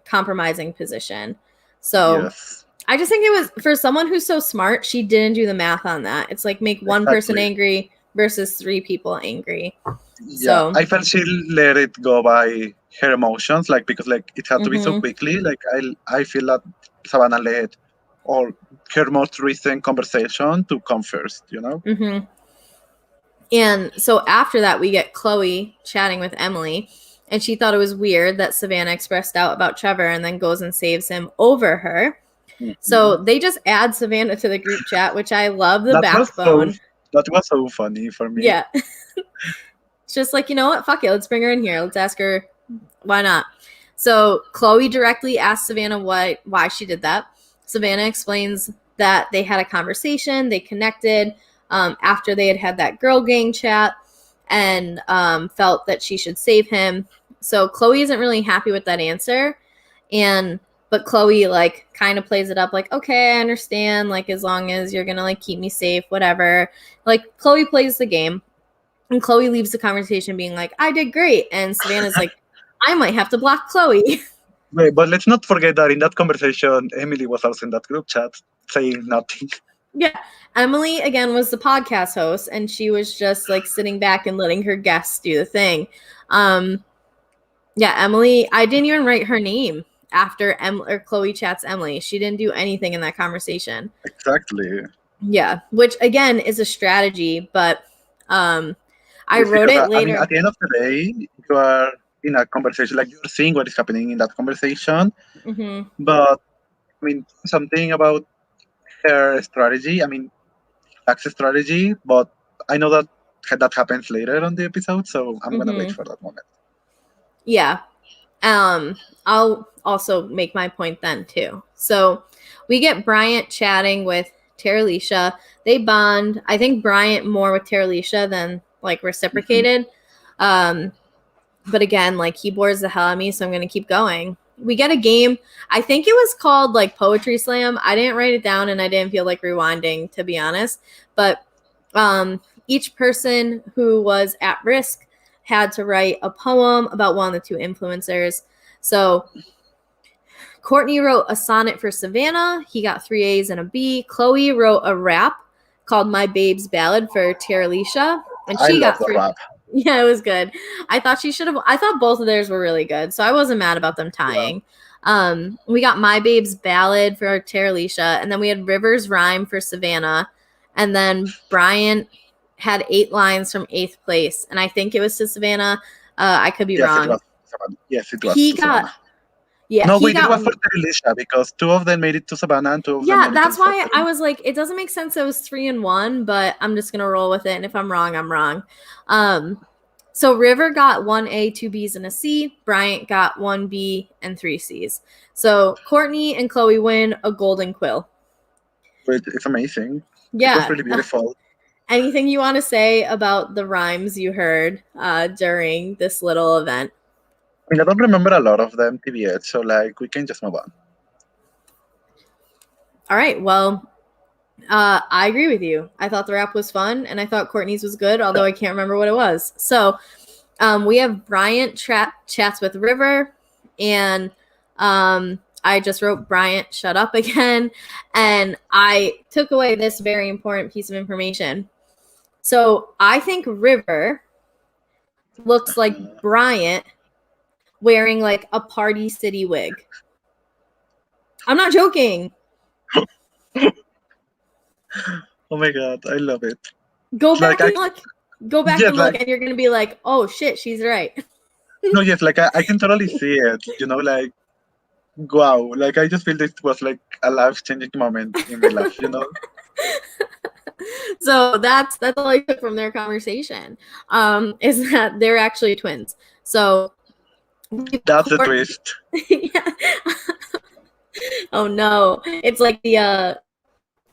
compromising position. So Yes. I just think it was for someone who's so smart, she didn't do the math on that. It's like make one person angry versus 3 people angry. Yeah, So I felt she let it go by her emotions, like because like it had to be so quickly. Like I feel that Savannah let all her most recent conversation to come first. Mm-hmm. And so after that, we get Chloe chatting with Emily, and she thought it was weird that Savannah expressed doubt about Trevor and then goes and saves him over her. Mm-hmm. So they just add Savannah to the group chat, which I love the backbone. That was so funny for me. Yeah. It's just like, you know what? Fuck it. Let's bring her in here. Let's ask her why not. So Chloe directly asked Savannah why she did that. Savannah explains that they had a conversation. They connected after they had that girl gang chat and felt that she should save him. So Chloe isn't really happy with that answer. But Chloe like kind of plays it up like, okay, I understand. Like as long as you're going to like keep me safe, whatever. Like Chloe plays the game. And Chloe leaves the conversation being like, I did great. And Savannah's like, I might have to block Chloe. Wait, but let's not forget that in that conversation, Emily was also in that group chat saying nothing. Yeah. Emily, again, was the podcast host, and she was just like sitting back and letting her guests do the thing. Yeah, Emily, I didn't even write her name after Chloe chats Emily. She didn't do anything in that conversation. Exactly. Yeah, which again is a strategy, but I wrote it later. I mean, at the end of the day, you are in a conversation, like you're seeing what is happening in that conversation. Mm-hmm. But I mean, something about her strategy. I mean, access strategy. But I know that happens later on the episode, so I'm gonna wait for that moment. Yeah. I'll also make my point then too. So we get Bryant chatting with Terralisha. They bond. I think Bryant more with Terralisha than like reciprocated. Mm-hmm. But again, like he bores the hell out of me, so I'm gonna keep going. We get a game. I think it was called like Poetry Slam. I didn't write it down and I didn't feel like rewinding, to be honest. But each person who was at risk had to write a poem about one of the 2 influencers. So Courtney wrote a sonnet for Savannah. He got 3 A's and a B. Chloe wrote a rap called My Babe's Ballad for Terralisha. And she got 3. Rap. Yeah, it was good. I thought both of theirs were really good. So I wasn't mad about them tying. Yeah. We got My Babe's Ballad for Terralisha. And then we had River's Rhyme for Savannah. And then Bryant had 8 lines from 8th place, and I think it was to Savannah. I could be wrong. Yes, it was. He got. Yeah. No, wait, it was for Terralisha because 2 of them made it to Savannah and 2 of them. Yeah, that's why I was like, it doesn't make sense. It was 3 and 1, but I'm just gonna roll with it. And if I'm wrong, I'm wrong. So River got 1 A, 2 B's, and a C. Bryant got 1 B and 3 C's. So Courtney and Chloe win a golden quill. It's amazing. It was Yeah. really beautiful. Anything you want to say about the rhymes you heard during this little event? I mean, I don't remember a lot of them, TBH, so like we can just move on. All right. Well, I agree with you. I thought the rap was fun, and I thought Courtney's was good, although I can't remember what it was. So we have Bryant chats with River, and I just wrote Bryant, shut up again. And I took away this very important piece of information. So I think River looks like Bryant wearing like a Party City wig. I'm not joking. Oh my god, I love it. Go back Like, and look. Go back Yeah, and look, like- and you're gonna be like, "Oh shit, she's right." No, yes, like I can totally see it. Like wow, like I just feel this was like a life-changing moment in my life. So that's all I took from their conversation. Is that they're actually twins. So That's the twist. Yeah. Oh no, it's like the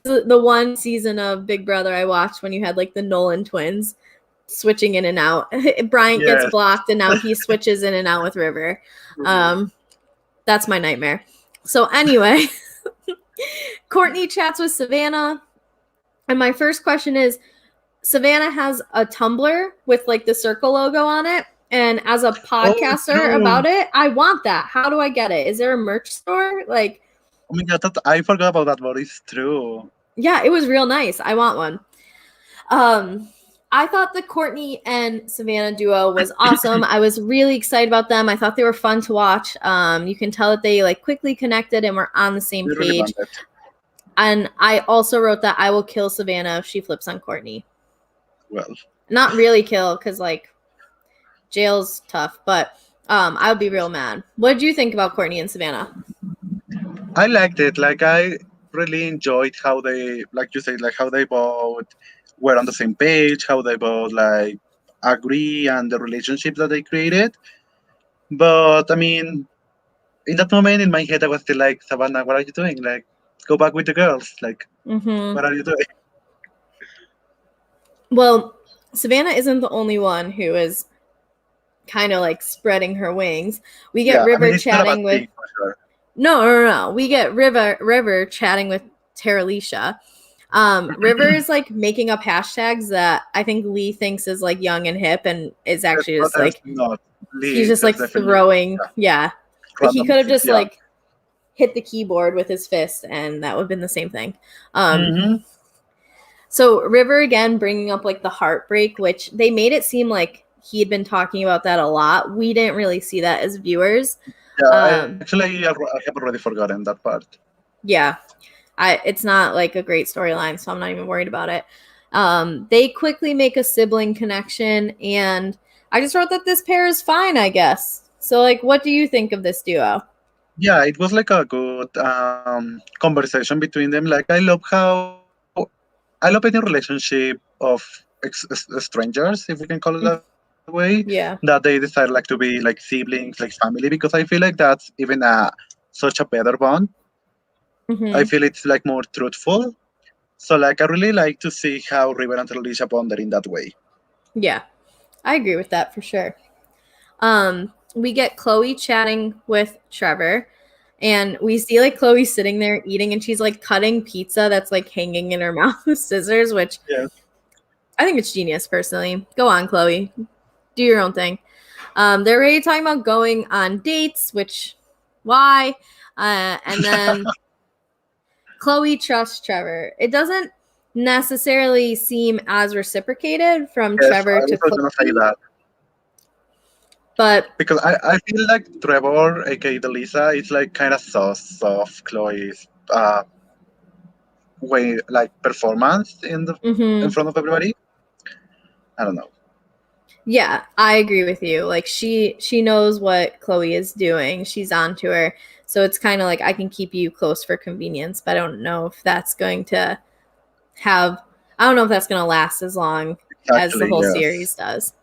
one season of Big Brother I watched when you had like the Nolan twins switching in and out. Bryant gets Yes. blocked, and now he switches in and out with River. That's my nightmare. So anyway, Courtney chats with Savannah, and my first question is, Savannah has a Tumblr with like the circle logo on it, and as a podcaster true. about it, I want that. How do I get it? Is there a merch store? Like, Oh my god, I forgot about that, but it's true. yeah, it was real nice. I want one. I thought the Courtney and Savannah duo was awesome. I was really excited about them. I thought they were fun to watch. You can tell that they like quickly connected and were on the same We really page. want it. And I also wrote that I will kill Savannah if she flips on Courtney. Well, Not really kill, because like jail's tough, but I would be real mad. What did you think about Courtney and Savannah? I liked it. Like I really enjoyed how they, like you said, like how they both were on the same page, how they both like agree and the relationship that they created. But I mean, in that moment in my head, I was still like, Savannah, what are you doing? Like, go back with the girls. Like, Mm-hmm. what are you doing? Well, Savannah isn't the only one who is kind of like spreading her wings. We get River it's not a bad chatting with thing, for sure. no. We get River chatting with Terralisha. River is like making up hashtags that I think Lee thinks is like young and hip, and is actually just like he's just like throwing. Yeah. Like, he could have just like hit the keyboard with his fist, and that would have been the same thing. So River again bringing up like the heartbreak, which they made it seem like he had been talking about that a lot. We didn't really see that as viewers. Yeah, actually, I have already forgotten that part. Yeah, it's not like a great storyline, so I'm not even worried about it. They quickly make a sibling connection, and I just wrote that this pair is fine, I guess. So, like, what do you think of this duo? Yeah, it was like a good conversation between them. Like, I love any relationship of strangers, if we can call it that way. Yeah. That they decide like to be like siblings, like family, because I feel like that's even such a better bond. Mm-hmm. I feel it's like more truthful. So like I really like to see how River and Terralisha bonded in that way. Yeah, I agree with that for sure. We get Chloe chatting with Trevor, and we see like Chloe sitting there eating, and she's like cutting pizza that's like hanging in her mouth with scissors, which I think it's genius personally. Go on, Chloe. Do your own thing. They're already talking about going on dates, which why? And then Chloe trusts Trevor. It doesn't necessarily seem as reciprocated from Trevor to Chloe. Gonna say that. But because I feel like Trevor, aka Delisa, is like kind of soft Chloe's way, like performance in front of everybody. I don't know. Yeah, I agree with you. Like she knows what Chloe is doing. She's onto her. So it's kind of like I can keep you close for convenience, but I don't know if that's going to last as long as the whole series does.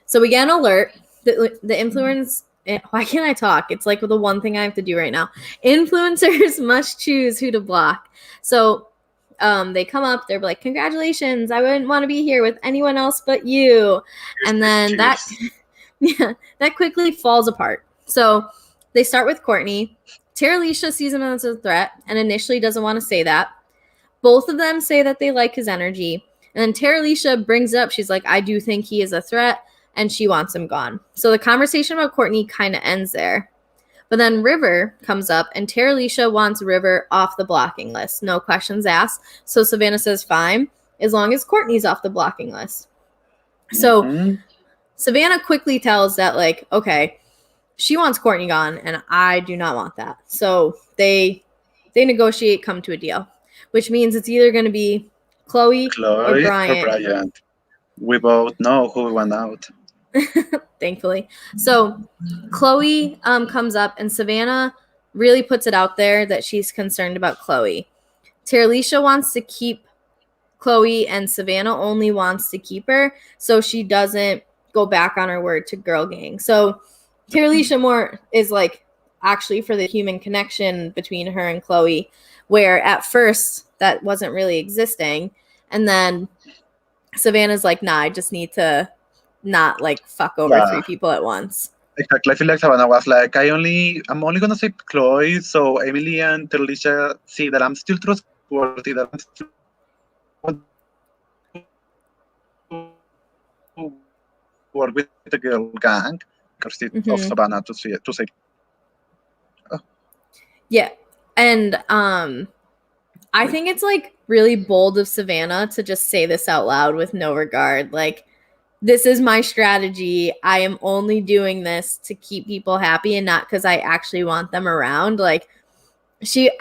So we get an alert. The influence. Why can't I talk? It's like the one thing I have to do right now. Influencers must choose who to block. So they come up, they're like, congratulations, I wouldn't want to be here with anyone else but you. And then that quickly falls apart. So they start with Courtney. Terralisha sees him as a threat and initially doesn't want to say that. Both of them say that they like his energy. And then Terralisha brings it up. She's like, I do think he is a threat, and she wants him gone. So the conversation about Courtney kind of ends there. But then River comes up, and Terralisha wants River off the blocking list. No questions asked. So Savannah says, fine, as long as Courtney's off the blocking list. So Savannah quickly tells that, like, okay, she wants Courtney gone, and I do not want that. So they negotiate, come to a deal, which means it's either going to be Chloe or Bryant. We both know who went out. Thankfully. So Chloe comes up, and Savannah really puts it out there that she's concerned about Chloe. Terralisha wants to keep Chloe, and Savannah only wants to keep her, so she doesn't go back on her word to Girl Gang. So Terralisha more is like actually for the human connection between her and Chloe, where at first that wasn't really existing. And then Savannah's like, nah, I just need to not like fuck over three people at once. Exactly. I feel like Savannah was like, I'm only gonna say Chloe, so Emily and Terralisha see that I'm still trustworthy, that I'm still work with the Girl Gang, of Savannah to say. Oh. Yeah, and I think it's like really bold of Savannah to just say this out loud with no regard. Like, this is my strategy. I am only doing this to keep people happy and not because I actually want them around. Like,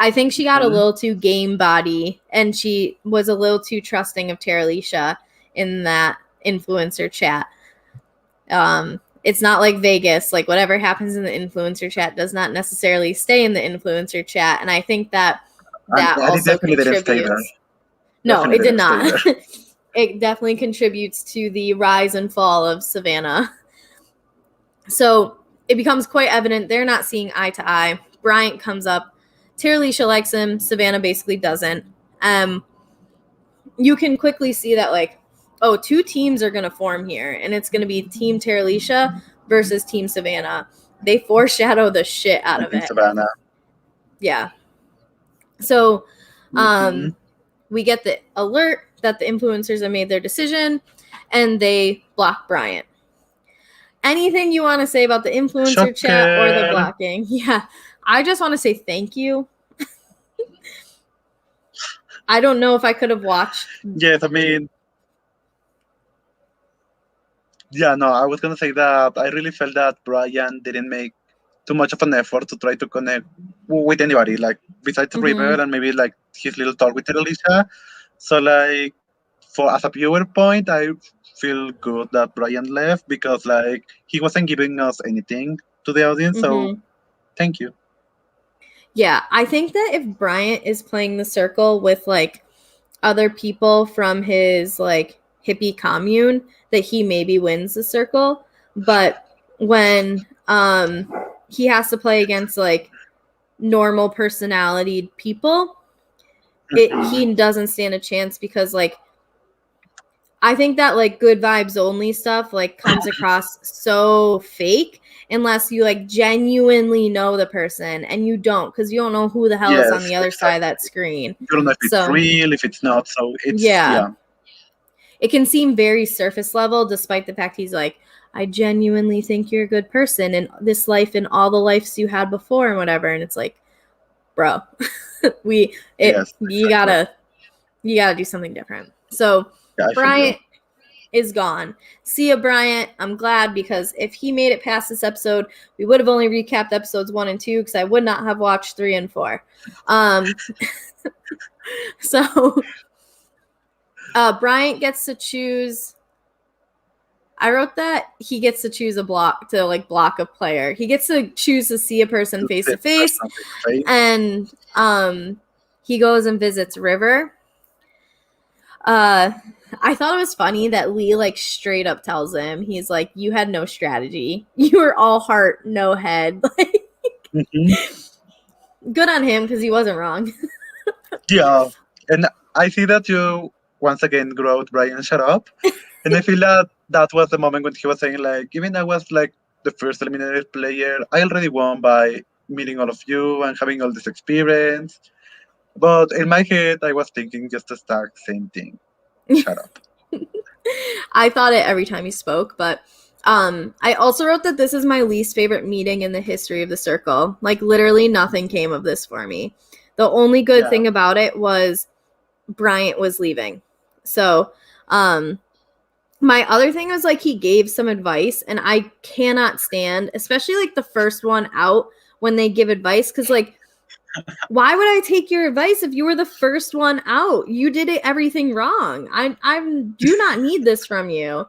I think she got a little too game body, and she was a little too trusting of Terralisha in that influencer chat. It's not like Vegas. Like, whatever happens in the influencer chat does not necessarily stay in the influencer chat. And I think that also contributes. No, it did not. It definitely contributes to the rise and fall of Savannah. So it becomes quite evident they're not seeing eye to eye. Bryant comes up. Terralisha likes him. Savannah basically doesn't. You can quickly see that, like, oh, two teams are going to form here, and it's going to be Team Terralisha versus Team Savannah. They foreshadow the shit out of it. Savannah. Yeah. So we get the alert that the influencers have made their decision, and they block Bryant. Anything you want to say about the influencer chat or the blocking? Yeah. I just want to say thank you. I don't know if I could have watched. Yes, I mean, yeah, no, I was going to say that I really felt that Bryant didn't make too much of an effort to try to connect with anybody, like, besides River and maybe, like, his little talk with Terralisha. So, like, as a viewer point, I feel good that Bryant left because, like, he wasn't giving us anything to the audience. So, thank you. Yeah, I think that if Bryant is playing the circle with, like, other people from his, like, hippie commune, that he maybe wins the circle. But when he has to play against, like, normal personality people, he doesn't stand a chance because, like, I think that, like, good vibes only stuff, like, comes across so fake unless you, like, genuinely know the person, and you don't, because you don't know who the hell is on the other side of that screen. You don't know if it's real, if it's not, so it's, yeah. It can seem very surface level, despite the fact he's like, I genuinely think you're a good person in this life and all the lives you had before and whatever, and it's like, bro, you gotta do something different. So Bryant is gone. See ya, Bryant. I'm glad, because if he made it past this episode, we would have only recapped episodes 1 and 2 because I would not have watched 3 and 4. So Bryant gets to choose. I wrote that he gets to choose a block a player. He gets to choose to see a person face to face, and he goes and visits River. I thought it was funny that Lee, like, straight up tells him, he's like, you had no strategy. You were all heart, no head. Good on him, because he wasn't wrong. Yeah, and I see that you once again wrote Brian shut up. And I feel that that was the moment when he was saying like, even I was like the first eliminated player, I already won by meeting all of you and having all this experience. But in my head, I was thinking just the exact same thing. Shut up. I thought it every time he spoke, but I also wrote that this is my least favorite meeting in the history of the circle. Like literally nothing came of this for me. The only good Yeah. thing about it was Bryant was leaving. So, my other thing was like he gave some advice, and I cannot stand, especially like the first one out when they give advice, because like why would I take your advice if you were the first one out? You did everything wrong. I do not need this from you.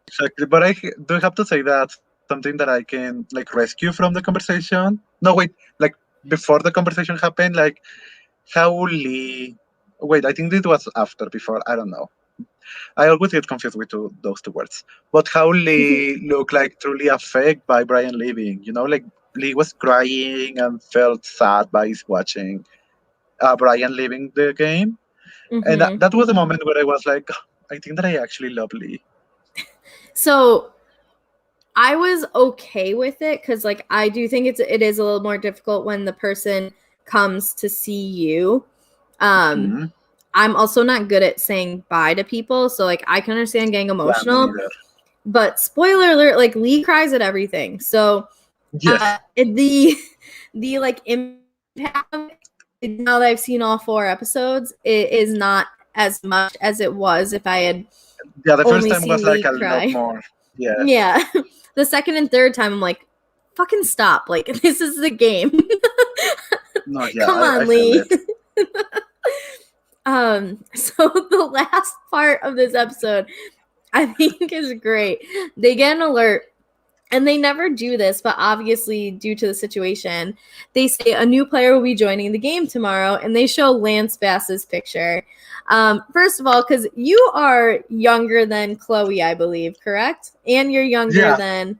Exactly. But I do have to say that something that I can like rescue from the conversation. No, wait, like before the conversation happened, like how Lee. Wait, I think it was after, before. I don't know. I always get confused with those two words. But how Lee looked like truly affected by Brian leaving. You know, like Lee was crying and felt sad by his watching Brian leaving the game. And Mm-hmm. that was the moment where I was like, I think that I actually love Lee. So I was okay with it because like I do think it is a little more difficult when the person comes to see you. Mhm. I'm also not good at saying bye to people, so like I can understand getting Yeah, me emotional. neither. But spoiler alert, like Lee cries at everything. So Yes. the like impact of it, now that I've seen all 4 episodes, it is not as much as it was if I had Yeah, the first only time seen was like Lee a lot cry. more. Yes. Yeah. The second and third time I'm like, fucking stop. Like this is the game. No, yeah, Come I on, feel Lee. it. So the last part of this episode I think is great. They get an alert, and they never do this, but obviously due to the situation, they say a new player will be joining the game tomorrow, and they show Lance Bass's picture. First of all, because you are younger than Chloe, I believe, correct? And you're younger Yeah.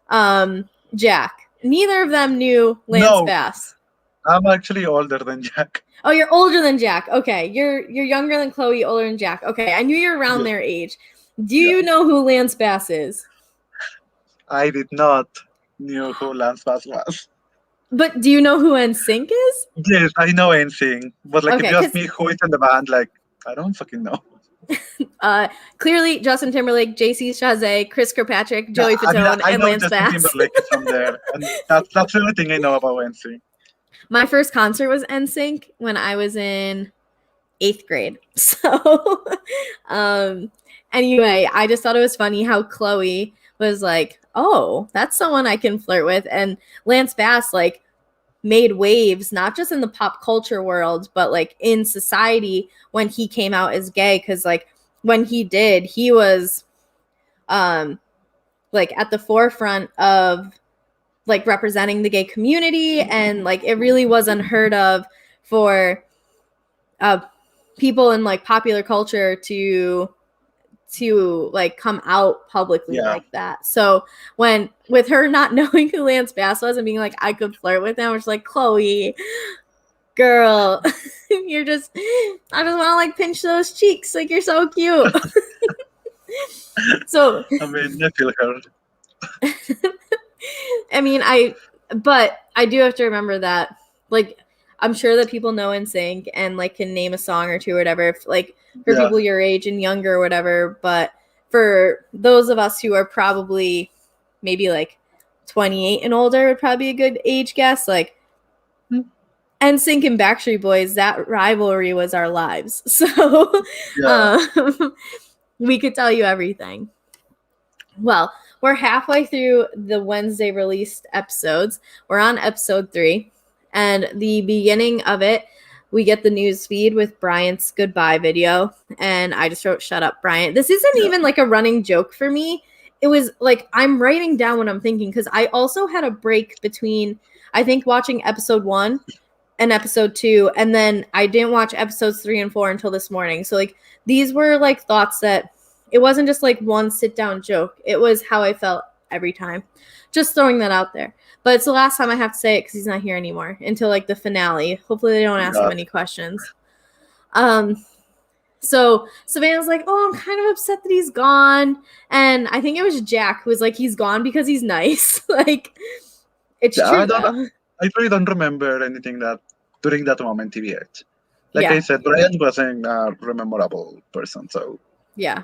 than Jack. Neither of them knew Lance No, Bass. I'm actually older than Jack. Oh, you're older than Jack. Okay, you're younger than Chloe, older than Jack. Okay, I knew you're around Yeah. their age. Do Yeah. you know who Lance Bass is? I did not knew who Lance Bass was. But do you know who NSYNC is? Yes, I know anything. But like if Okay, you ask because me who is in the band, like I don't fucking know. clearly Justin Timberlake, JC Chazé, Chris Kirkpatrick, Yeah, Joey I mean Fatone, I and know Lance Justin Bass. Timberlake is from there. And that's the only thing I know about NSYNC. My first concert was NSYNC when I was in 8th grade. So anyway, I just thought it was funny how Chloe was like, oh, that's someone I can flirt with. And Lance Bass like made waves, not just in the pop culture world, but like in society when he came out as gay. Cause like when he did, he was like at the forefront of like representing the gay community, and like it really was unheard of for people in like popular culture to like come out publicly like that. So when with her not knowing who Lance Bass was and being like I could flirt with him, I was like, Chloe, girl, you're just I just want to like pinch those cheeks, like you're so cute. So I mean I feel her. I mean, but I do have to remember that, like, I'm sure that people know NSYNC and like can name a song or two or whatever, if, like for people your age and younger or whatever. But for those of us who are probably maybe like 28 and older, would probably be a good age guess. Like NSYNC and Backstreet Boys, that rivalry was our lives. So we could tell you everything. Well, we're halfway through the Wednesday released episodes. We're on episode 3. And the beginning of it, we get the news feed with Bryant's goodbye video. And I just wrote, shut up, Bryant. This isn't even like a running joke for me. It was like I'm writing down what I'm thinking because I also had a break between, I think, watching episode 1 and episode 2. And then I didn't watch episodes 3 and 4 until this morning. So like these were like thoughts that it wasn't just like one sit down joke. It was how I felt every time. Just throwing that out there. But it's the last time I have to say it because he's not here anymore until like the finale. Hopefully they don't ask him any questions. So Savannah's like, oh, I'm kind of upset that he's gone. And I think it was Jack who was like, he's gone because he's nice. Like, it's Yeah, true, though. I really don't remember anything that during that moment, TBH. Like Yeah. I said, Brian wasn't a memorable person, so Yeah.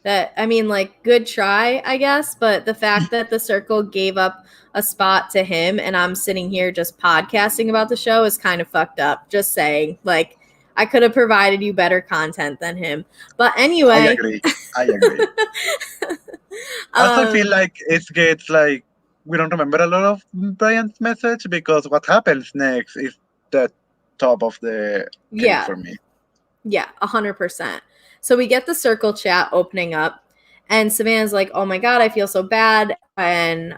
That, I mean, like, good try, I guess. But the fact that the circle gave up a spot to him and I'm sitting here just podcasting about the show is kind of fucked up. Just saying. Like, I could have provided you better content than him. But anyway. I agree. Also, I feel like it gets like we don't remember a lot of Brian's message because what happens next is the top of the cake for me. Yeah, 100%. So we get the circle chat opening up, and Savannah's like, "Oh my god, I feel so bad," and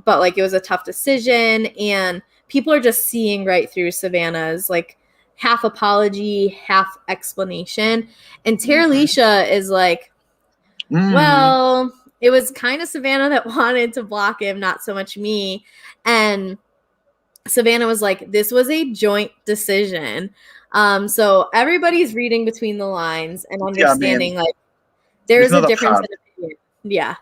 but like it was a tough decision, and people are just seeing right through Savannah's like half apology, half explanation, and Terralisha is like, well, it was kind of Savannah that wanted to block him, not so much me. And Savannah was like, this was a joint decision. So everybody's reading between the lines and understanding like there's a difference in opinion. Yeah.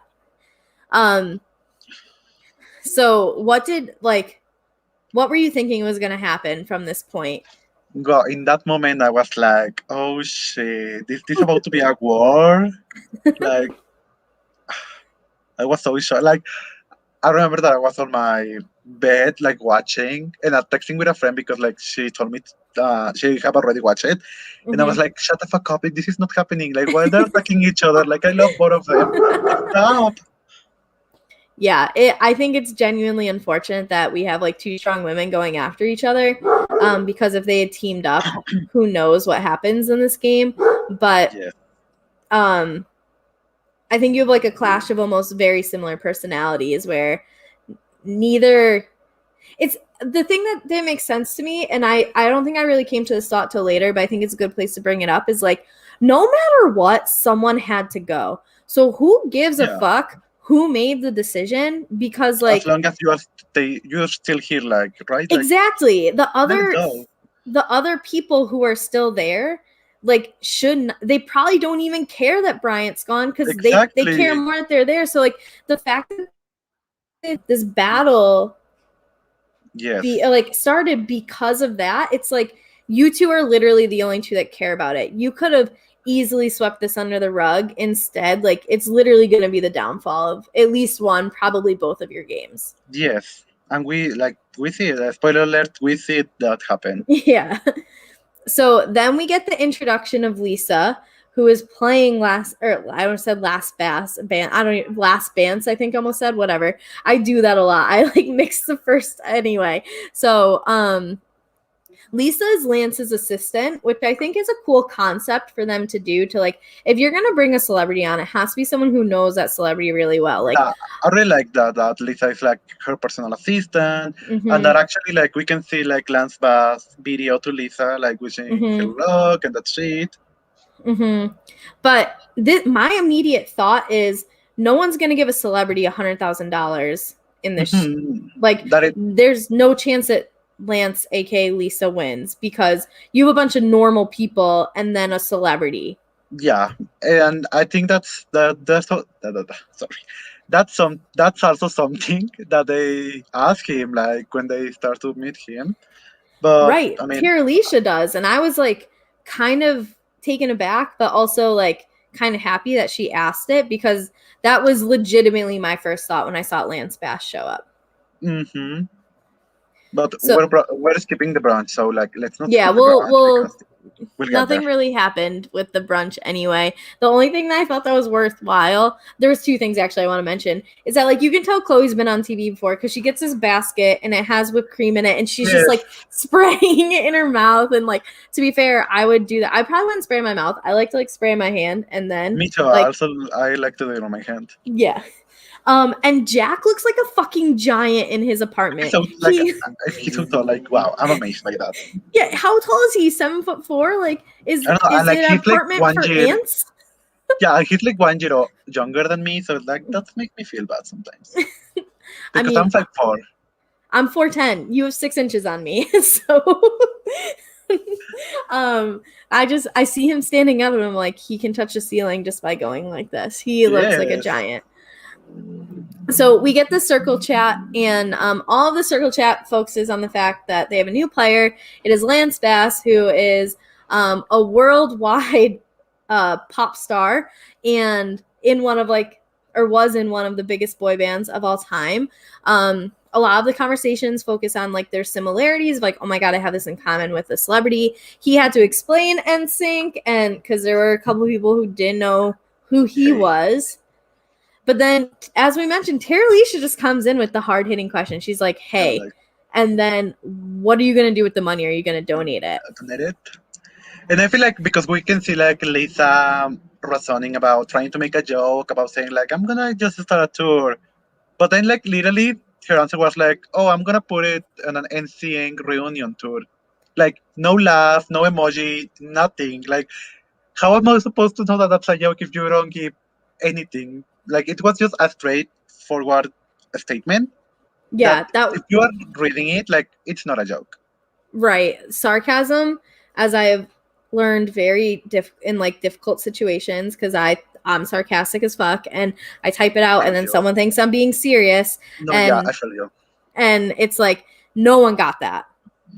So what were you thinking was going to happen from this point? God, in that moment, I was like, oh shit, is this about to be a war? Like, I was so shocked. Like, I remember that I was on my bed, like, watching, and I'm texting with a friend because, like, she told me she have already watched it. And I was like, shut the fuck up, this is not happening. Like, why they're attacking each other? Like, I love both of them. Stop. Yeah, I think it's genuinely unfortunate that we have like two strong women going after each other, because if they had teamed up, who knows what happens in this game. But I think you have like a clash of almost very similar personalities where neither it's the thing that makes sense to me, and I don't think I really came to this thought till later, but I think it's a good place to bring it up, is like no matter what, someone had to go. So who gives a fuck who made the decision? Because like as long as you're still here, like, right? Like, exactly. The other people who are still there, like, they probably don't even care that Bryant's gone because they care more that they're there. So like the fact that this battle started because of that, it's like you two are literally the only two that care about it. You could have easily swept this under the rug. Instead, like, it's literally going to be the downfall of at least one, probably both of your games. Yes. And we see it. Spoiler alert, we see that happen. Yeah. So then we get the introduction of Lisa, who is playing Last Bance, I think I almost said, whatever. I do that a lot. I like mix the first anyway. So Lisa is Lance's assistant, which I think is a cool concept for them to do. To like, if you're gonna bring a celebrity on, it has to be someone who knows that celebrity really well. Like, I really like that Lisa is like her personal assistant, and that actually like we can see like Lance Bass video to Lisa, like wishing her luck and that shit. But my immediate thought is no one's gonna give a celebrity $100,000 in this. There's no chance that Lance, aka Lisa, wins because you have a bunch of normal people and then a celebrity. Yeah, and I think that's also something that they ask him like when they start to meet him. But right, I mean, Terralisha does, and I was like kind of taken aback, but also like kind of happy that she asked it because that was legitimately my first thought when I saw Lance Bass show up. But we're skipping the brunch, so like let's not. Yeah, we'll nothing really happened with the brunch anyway. The only thing that I thought that was worthwhile, there was two things actually I want to mention, is that like you can tell Chloe's been on TV before because she gets this basket and it has whipped cream in it and she's just like spraying it in her mouth. And like, to be fair, I would do that. I probably wouldn't spray in my mouth. I like to like spray in my hand and then. Me too. Like, also, I like to do it on my hand. Yeah. And Jack looks like a fucking giant in his apartment. So like he's so tall. Like, wow, I'm amazed by that. Yeah, how tall is he? 7'4"? Like, is it an apartment for ants? Yeah, he's like 1 year younger than me, so like that makes me feel bad sometimes. Because I'm 5'4". I'm 4'10". You have 6 inches on me, so I see him standing up and I'm like, he can touch the ceiling just by going like this. He looks like a Yes. giant. So we get the circle chat, and all of the circle chat focuses on the fact that they have a new player. It is Lance Bass, who is a worldwide pop star, and was in one of the biggest boy bands of all time. A lot of the conversations focus on like their similarities, like, oh my god, I have this in common with a celebrity. He had to explain NSYNC, and because there were a couple of people who didn't know who he was. But then, as we mentioned, Tara Alicia just comes in with the hard-hitting question. She's like, hey, and then what are you going to do with the money? Are you going to donate it? Donate it. And I feel like because we can see like Lisa reasoning about trying to make a joke about saying like, I'm going to just start a tour. But then like literally her answer was like, oh, I'm going to put it on an NSYNC reunion tour. Like no laugh, no emoji, nothing. Like how am I supposed to know that that's a joke if you don't give anything? Like it was just a straightforward statement. Yeah, if you are reading it, like it's not a joke. Right. Sarcasm, as I have learned very in like difficult situations, because I'm sarcastic as fuck and I type it out and then someone thinks I'm being serious. No, yeah, I feel you. And it's like, no one got that.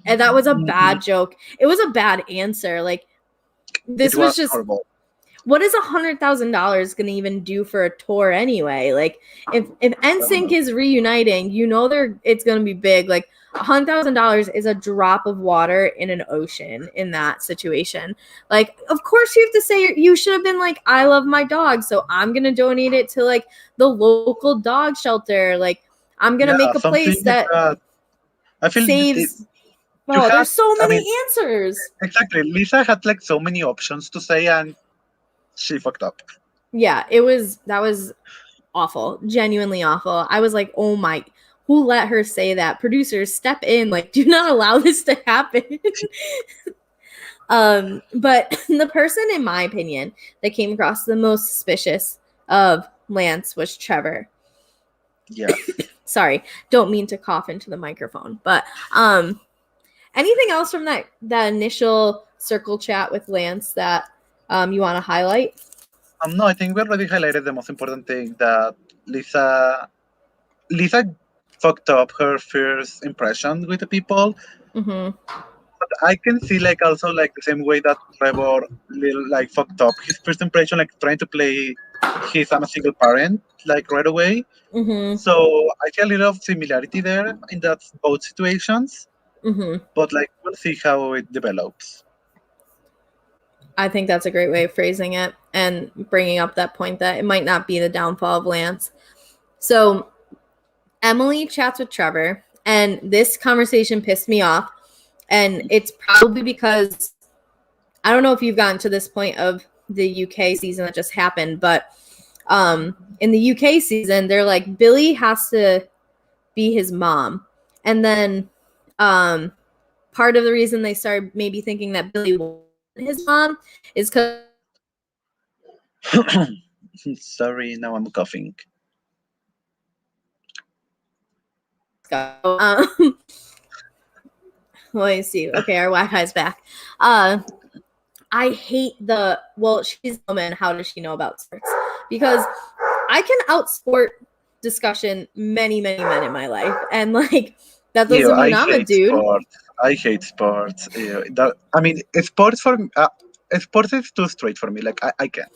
And that was a bad joke. It was a bad answer. Like this was just horrible. What is $100,000 going to even do for a tour anyway? Like if NSYNC is reuniting, you know it's going to be big. Like $100,000 is a drop of water in an ocean in that situation. Like, of course you have to say you should have been like, I love my dog, so I'm going to donate it to like the local dog shelter. Like I'm going to make a place that I feel saves. There's so many answers. Exactly. Lisa had like so many options to say and she fucked up. Yeah, that was awful. Genuinely awful. I was like, oh my, who let her say that? Producers, step in. Like, do not allow this to happen. But the person, in my opinion, that came across the most suspicious of Lance was Trevor. Yeah. Sorry, don't mean to cough into the microphone. But anything else from that initial circle chat with Lance that you want to highlight? No, I think we already highlighted the most important thing, that Lisa fucked up her first impression with the people. Mm-hmm. But I can see like also like the same way that Trevor like fucked up his first impression, like trying to play I'm a single parent like right away. Mm-hmm. So I see a little of similarity there in that both situations. Mm-hmm. But like we'll see how it develops. I think that's a great way of phrasing it and bringing up that point that it might not be the downfall of Lance. So Emily chats with Trevor, and this conversation pissed me off. And it's probably because I don't know if you've gotten to this point of the UK season that just happened, but in the UK season, they're like, Billy has to be his mom. And then part of the reason they started maybe thinking that Billy wasn't his mom is because sorry, now I'm coughing. Let me see. Okay, our Wi-Fi's back. I hate she's a woman. How does she know about sports? Because I can outsport discussion many, many men in my life, and like that doesn't mean I'm a dude. I hate sports. Sports for sports is too straight for me. Like I can't.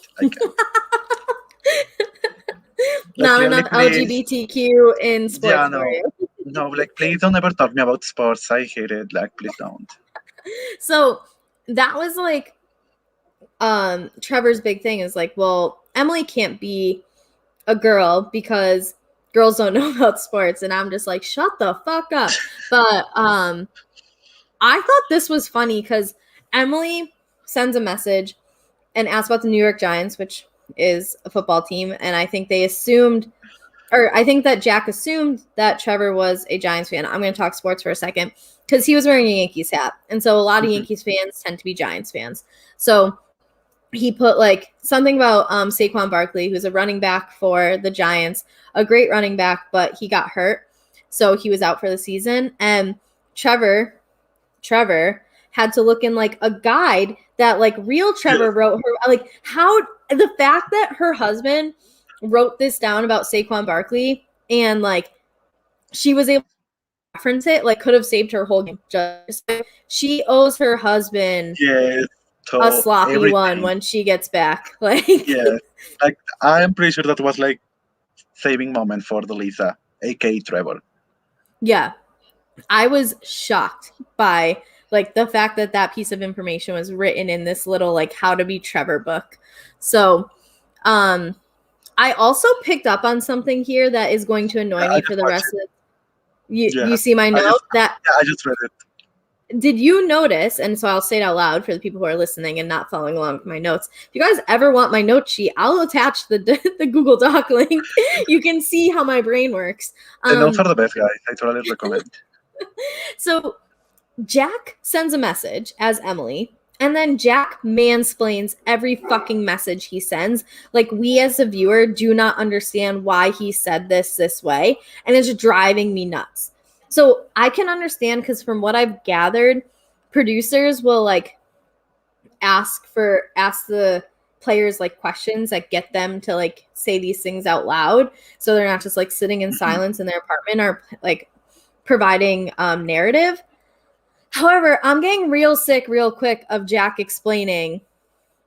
Not enough LGBTQ in sports. Yeah, no. No, like please don't ever talk to me about sports. I hate it. Like please don't. So that was like Trevor's big thing is like, well, Emily can't be a girl because girls don't know about sports. And I'm just like, shut the fuck up. But I thought this was funny because Emily sends a message and asks about the New York Giants, which is a football team. And I think I think that Jack assumed that Trevor was a Giants fan. I'm going to talk sports for a second because he was wearing a Yankees hat. And so a lot of Yankees fans tend to be Giants fans. So he put like something about Saquon Barkley, who's a running back for the Giants, a great running back, but he got hurt. So he was out for the season. And Trevor had to look in like a guide that like real Trevor wrote her. Like how the fact that her husband wrote this down about Saquon Barkley and like she was able to reference it, like could have saved her whole game. Just she owes her husband a sloppy one when she gets back. Like like I'm pretty sure that was like saving moment for the Lisa, aka Trevor. Yeah, I was shocked by like the fact that that piece of information was written in this little like how to be Trevor book. So, I also picked up on something here that is going to annoy me for the rest of it. You see my note I just read it. Did you notice, and so I'll say it out loud for the people who are listening and not following along with my notes. If you guys ever want my note sheet, I'll attach the Google Doc link. You can see how my brain works. The notes are the best, guys. I totally recommend. So Jack sends a message as Emily, and then Jack mansplains every fucking message he sends. Like we as a viewer do not understand why he said this way, and it's driving me nuts. So I can understand because from what I've gathered, producers will like ask the players like questions that get them to like say these things out loud. So they're not just like sitting in silence in their apartment or like providing narrative. However, I'm getting real sick real quick of Jack explaining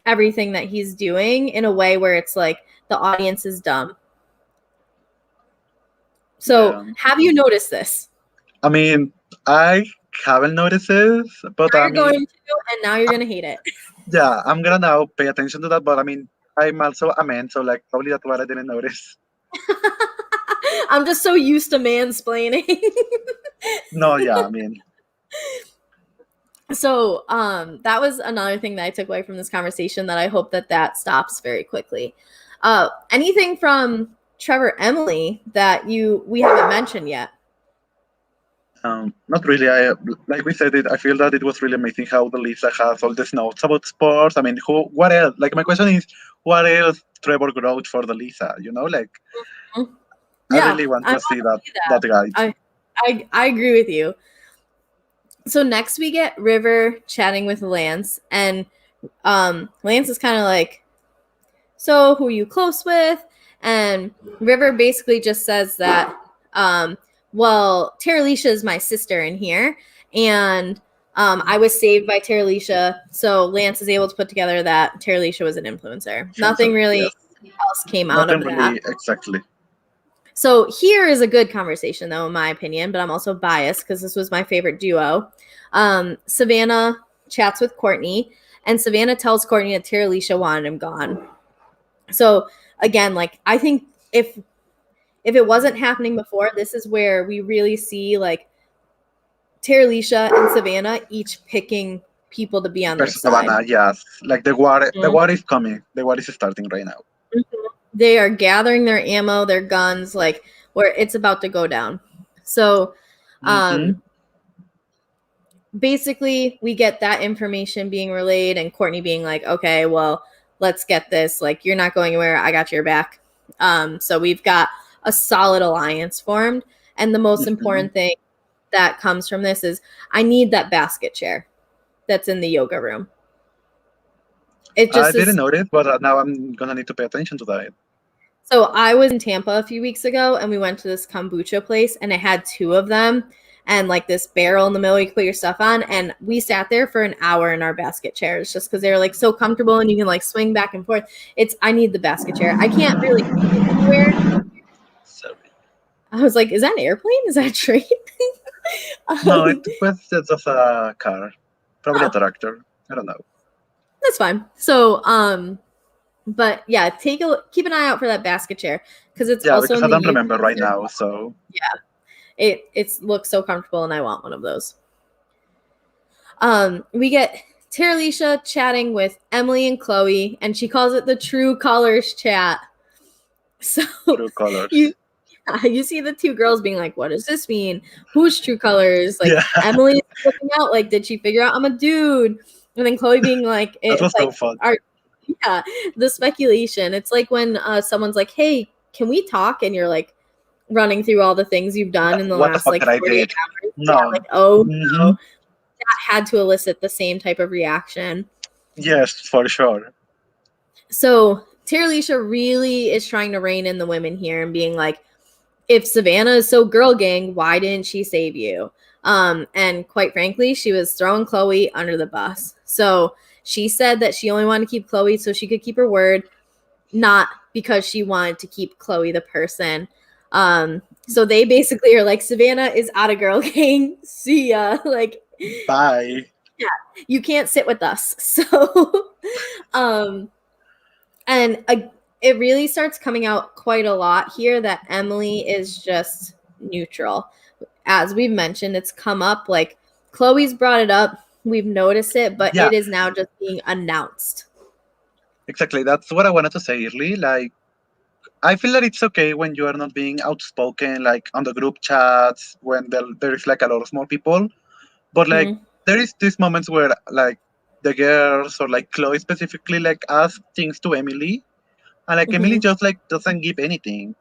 everything that he's doing in a way where it's like the audience is dumb. So have you noticed this? I mean, I haven't noticed this, but now you're going to, and now you're going to hate it. Yeah, I'm going to now pay attention to that, but I mean, I'm also a man, so like probably that's what I didn't notice. I'm just so used to mansplaining. No, yeah, I mean. So that was another thing that I took away from this conversation that I hope that stops very quickly. Anything from Trevor Emily that we haven't mentioned yet? Not really. Like we said, I feel that it was really amazing how the Lisa has all these notes about sports. I mean, what else? Like my question is, what else Trevor wrote for the Lisa? You know, like I really want to see that guide. I agree with you. So next we get River chatting with Lance, and Lance is kind of like, so who are you close with? And River basically just says that, well, Terralisha is my sister in here, and I was saved by Terralisha, so Lance is able to put together that Terralisha was an influencer. Nothing really else came out of that. Exactly. So here is a good conversation, though, in my opinion, but I'm also biased because this was my favorite duo. Savannah chats with Courtney, and Savannah tells Courtney that Terralisha wanted him gone. So again, like I think if it wasn't happening before, this is where we really see like Terralisha and Savannah each picking people to be on their side. Savannah, yes. Like the war is coming. The war is starting right now. Mm-hmm. They are gathering their ammo, their guns, like where it's about to go down. So basically we get that information being relayed and Courtney being like, okay, well, let's get this. Like, you're not going anywhere. I got your back. So we've got a solid alliance formed. And the most important thing that comes from this is I need that basket chair that's in the yoga room. It just I didn't notice, but now I'm going to need to pay attention to that. So I was in Tampa a few weeks ago, and we went to this kombucha place, and it had two of them and like this barrel in the middle you could put your stuff on. And we sat there for an hour in our basket chairs just because they were like so comfortable and you can like swing back and forth. I need the basket chair. I can't really take it anywhere. Sorry. I was like, is that an airplane? Is that a train? No, it was just a car. Probably a tractor. I don't know. That's fine. So, but yeah, keep an eye out for that basket chair because it's also. Because I don't remember right now. So yeah, it looks so comfortable, and I want one of those. We get Terralisha chatting with Emily and Chloe, and she calls it the True Colors chat. So True Colors. You see the two girls being like, "What does this mean? Who's True Colors?" Like Emily looking out, like, did she figure out I'm a dude? And then Chloe being like, "It was so fun." Yeah, the speculation. It's like when someone's like, "Hey, can we talk?" And you're like running through all the things you've done in the last like 48 hours. No. Yeah, like, oh no. had to elicit the same type of reaction. Yes, for sure. So Terralisha really is trying to rein in the women here and being like, if Savannah is so girl gang, why didn't she save you? And quite frankly, she was throwing Chloe under the bus. So she said that she only wanted to keep Chloe so she could keep her word, not because she wanted to keep Chloe the person. So they basically are like, Savannah is out of girl gang. See ya. Like, Bye. yeah, you can't sit with us. So, and it really starts coming out quite a lot here that Emily is just neutral. As we've mentioned, it's come up, like Chloe's brought it up. We've noticed it, but Yeah. it is now just being announced. Exactly. That's what I wanted to say early. Like, I feel that it's okay when you are not being outspoken, like on the group chats, when there is like a lot of more people. But like, there is these moments where like the girls or like Chloe specifically like ask things to Emily, and like Emily just like doesn't give anything.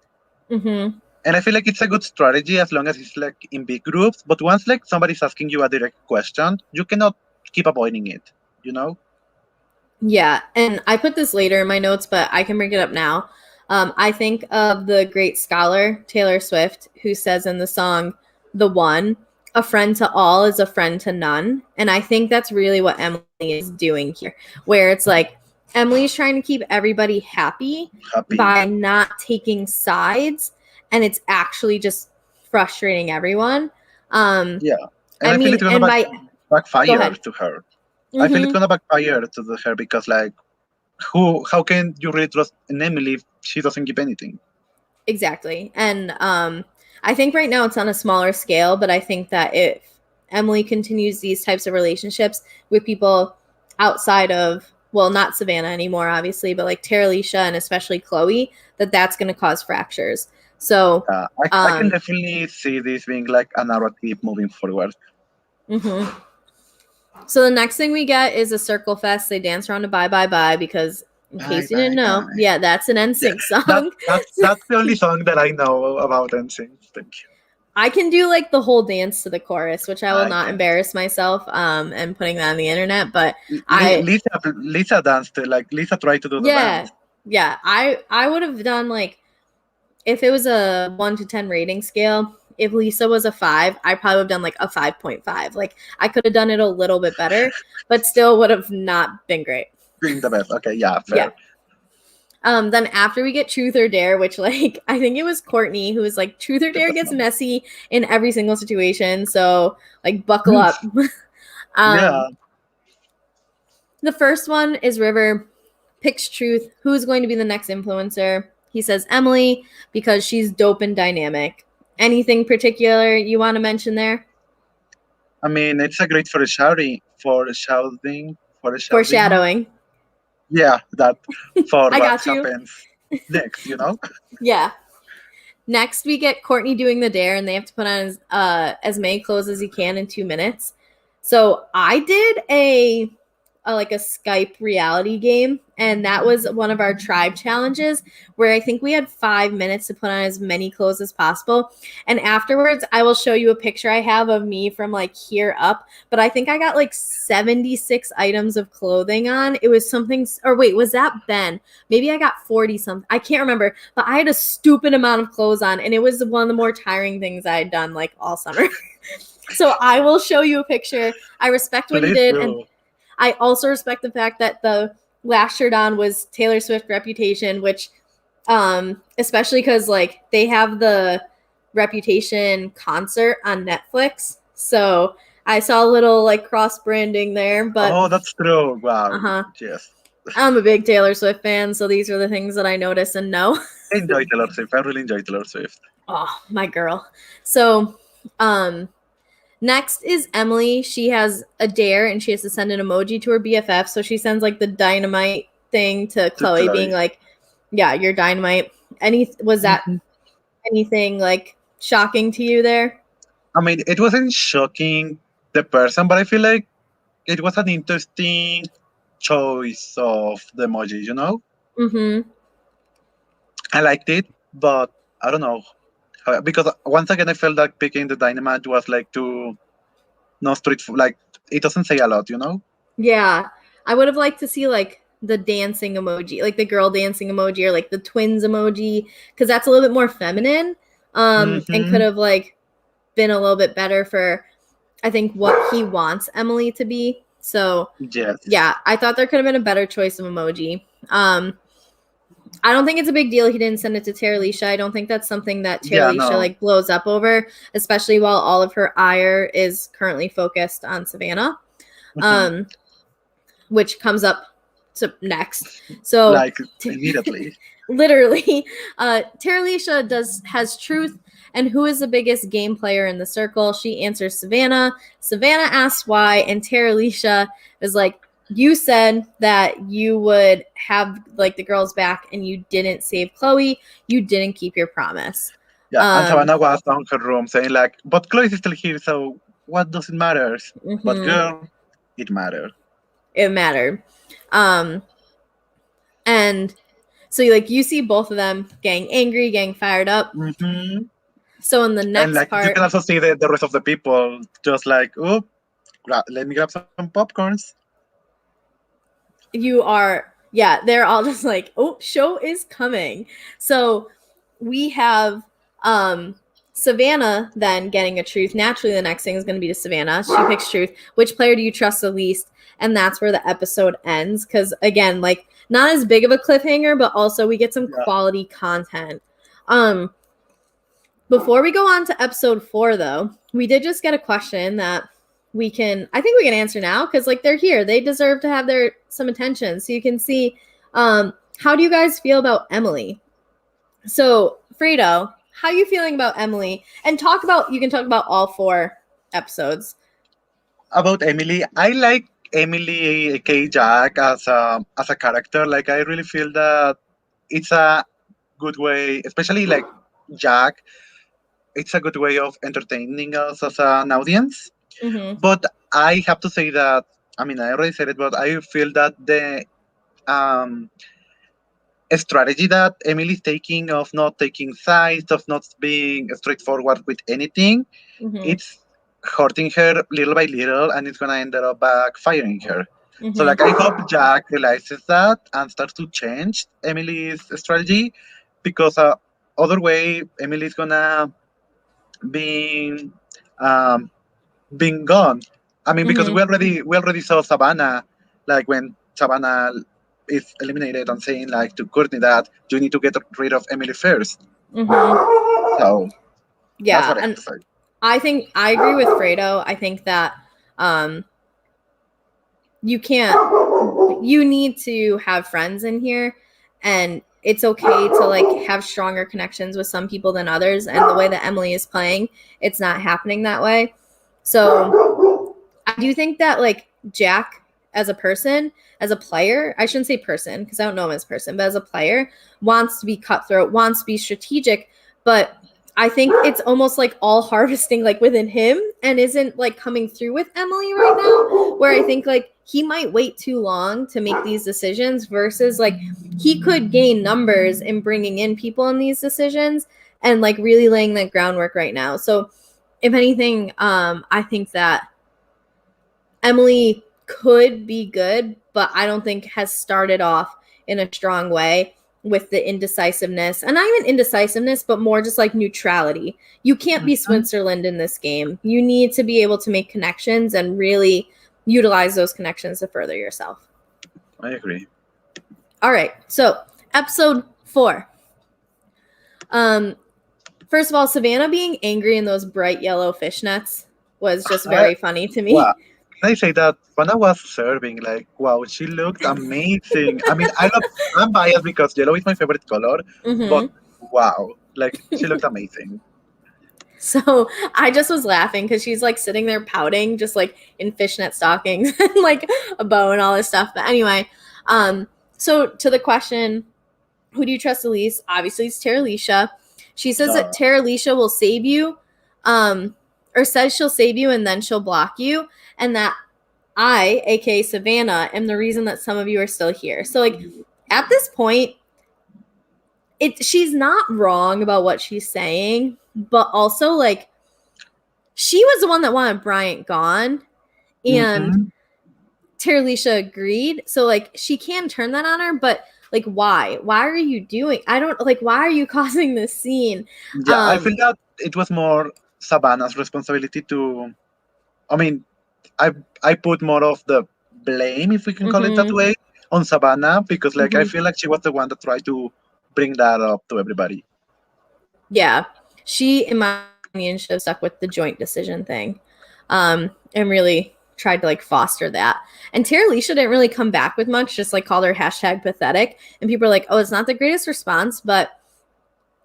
And I feel like it's a good strategy as long as it's like in big groups. But once like somebody's asking you a direct question, you cannot keep avoiding it, you know? Yeah, and I put this later in my notes, but I can bring it up now. I think of the great scholar Taylor Swift, who says in the song "The One," "A friend to all is a friend to none," and I think that's really what Emily is doing here, where it's like Emily's trying to keep everybody happy by not taking sides, and it's actually just frustrating everyone. Yeah, and I mean, feel it's gonna backfire to her. I feel it's gonna backfire to her because like how can you really trust an Emily if she doesn't give anything? Exactly. And I think right now it's on a smaller scale, but I think that if Emily continues these types of relationships with people outside of, well, not Savannah anymore, obviously, but like Terralisha and especially Chloe, that's going to cause fractures. So I can definitely see this being like a narrative moving forward. So the next thing we get is a circle fest. They dance around to Bye Bye Bye because, in case you didn't know, yeah, that's an NSYNC song. That's the only song that I know about NSYNC. Thank you. I can do like the whole dance to the chorus, which I will not embarrass myself and putting that on the internet. But Lisa danced like Lisa tried to do the dance. Yeah, I would have done like, if it was a 1 to 10 rating scale, if Lisa was a 5, I probably would have done like a 5.5. Like I could have done it a little bit better, but still would have not been great. Being the best. Okay, yeah, fair. Yeah. Then after we get Truth or Dare, which like I think it was Courtney who was like, Truth or Dare gets messy in every single situation, so like buckle up. Yeah. The first one is River picks Truth. Who's going to be the next influencer? He says Emily because she's dope and dynamic. Anything particular you want to mention there? I mean, it's a great foreshadowing. Yeah, that for what happens next, you know? Yeah. Next, we get Courtney doing the dare, and they have to put on as many clothes as he can in 2 minutes. So I did a Skype reality game, and that was one of our tribe challenges where I think we had 5 minutes to put on as many clothes as possible. And afterwards, I will show you a picture I have of me from like here up, but I think I got like 76 items of clothing on. It was something, or wait, was that Ben? Maybe I got 40 something. I can't remember, but I had a stupid amount of clothes on, and it was one of the more tiring things I had done like all summer. So I will show you a picture. I respect what he did, and I also respect the fact that the last shirt on was Taylor Swift Reputation, which especially because like they have the Reputation concert on Netflix. So I saw a little like cross branding there, but oh, that's true. Wow. Yes. I'm a big Taylor Swift fan, so these are the things that I notice and know. I enjoy Taylor Swift. I really enjoy Taylor Swift. Oh, my girl. So next is Emily. She has a dare and she has to send an emoji to her BFF. So she sends like the dynamite thing to Chloe, being like, yeah, you're dynamite. Was that anything like shocking to you there? I mean, it wasn't shocking the person, but I feel like it was an interesting choice of the emoji, you know? I liked it, but I don't know. Because once again, I felt like picking the dynamite was like too not it doesn't say a lot, you know? Yeah. I would have liked to see like the dancing emoji, like the girl dancing emoji or like the twins emoji, because that's a little bit more feminine. And could have like been a little bit better for I think what he wants Emily to be. So Yes. yeah, I thought there could have been a better choice of emoji. I don't think it's a big deal he didn't send it to Tara Alicia. I don't think that's something that Tara Alicia no. like blows up over, especially while all of her ire is currently focused on Savannah, which comes up to next. So like immediately. literally, Tara Alicia has truth. And who is the biggest game player in the circle? She answers Savannah. Savannah asks why, and Tara Alicia is like, you said that you would have like the girls back and you didn't save Chloe. You didn't keep your promise. Yeah, and Savannah was down her room saying like, but Chloe is still here, so what does it matter? But girl, it mattered. It mattered. And so like you see both of them getting angry, getting fired up. So in the next and like part, you can also see the rest of the people just like, oh, let me grab some popcorns. They're all just like, oh, show is coming. So we have Savannah then getting a truth. Naturally, the next thing is going to be to Savannah. She picks truth. Which player do you trust the least? And that's where the episode ends. Because again, like not as big of a cliffhanger, but also we get some quality content. Before we go on to episode 4, though, we did just get a question that I think we can answer now because like they're here. They deserve to have some attention. So you can see, how do you guys feel about Emily? So Fredo, how are you feeling about Emily? And you can talk about all 4 episodes. About Emily, I like Emily K. Jack as a character. Like I really feel that it's a good way, especially like Jack. It's a good way of entertaining us as an audience. But I have to say that, I mean, I already said it, but I feel that the strategy that Emily's taking of not taking sides, of not being straightforward with anything, it's hurting her little by little, and it's gonna end up backfiring her. So, like, I hope Jack realizes that and starts to change Emily's strategy, because other way, Emily's gonna be being gone. I mean, because we already saw Savannah, like when Savannah is eliminated and saying like to Courtney that you need to get rid of Emily first. So yeah, that's what I have and to say. I think I agree with Fredo. I think that you need to have friends in here, and it's okay to like have stronger connections with some people than others. And the way that Emily is playing, it's not happening that way. So I do think that like Jack as a person, as a player, I shouldn't say person because I don't know him as a person, but as a player, wants to be cutthroat, wants to be strategic, but I think it's almost like all harvesting like within him and isn't like coming through with Emily right now, where I think like he might wait too long to make these decisions versus like he could gain numbers in bringing in people in these decisions and like really laying the groundwork right now. So if anything, I think that Emily could be good, but I don't think has started off in a strong way with the indecisiveness, and not even indecisiveness, but more just like neutrality. You can't be Switzerland in this game. You need to be able to make connections and really utilize those connections to further yourself. I agree. All right, so episode 4. First of all, Savannah being angry in those bright yellow fishnets was just very funny to me. Well, can I say that Savannah was serving, like, wow, she looked amazing. I mean, I'm biased because yellow is my favorite color, but wow, like, she looked amazing. So I just was laughing because she's like sitting there pouting, just like in fishnet stockings and like a bow and all this stuff. But anyway, so to the question, who do you trust the least? Obviously, it's Tara Alicia. She says that Tara Alicia will save you, or says she'll save you and then she'll block you, and that I, aka Savannah, am the reason that some of you are still here. So like at this point, she's not wrong about what she's saying, but also like she was the one that wanted Bryant gone, And Mhm. Teralisha agreed. So like she can turn that on her, but like why? Why are you doing? I don't like why are you causing this scene? Yeah, I feel that it was more Savannah's responsibility to. I mean, I I put more of the blame, if we can call it that Mhm, way, on Savannah because like I mhm. feel like she was the one that tried to bring that up to everybody. Yeah. She, in my opinion, should have stuck with the joint decision thing. And really tried to like foster that. And Teralisha didn't really come back with much, just like called her hashtag pathetic. And people are like, oh, it's not the greatest response, but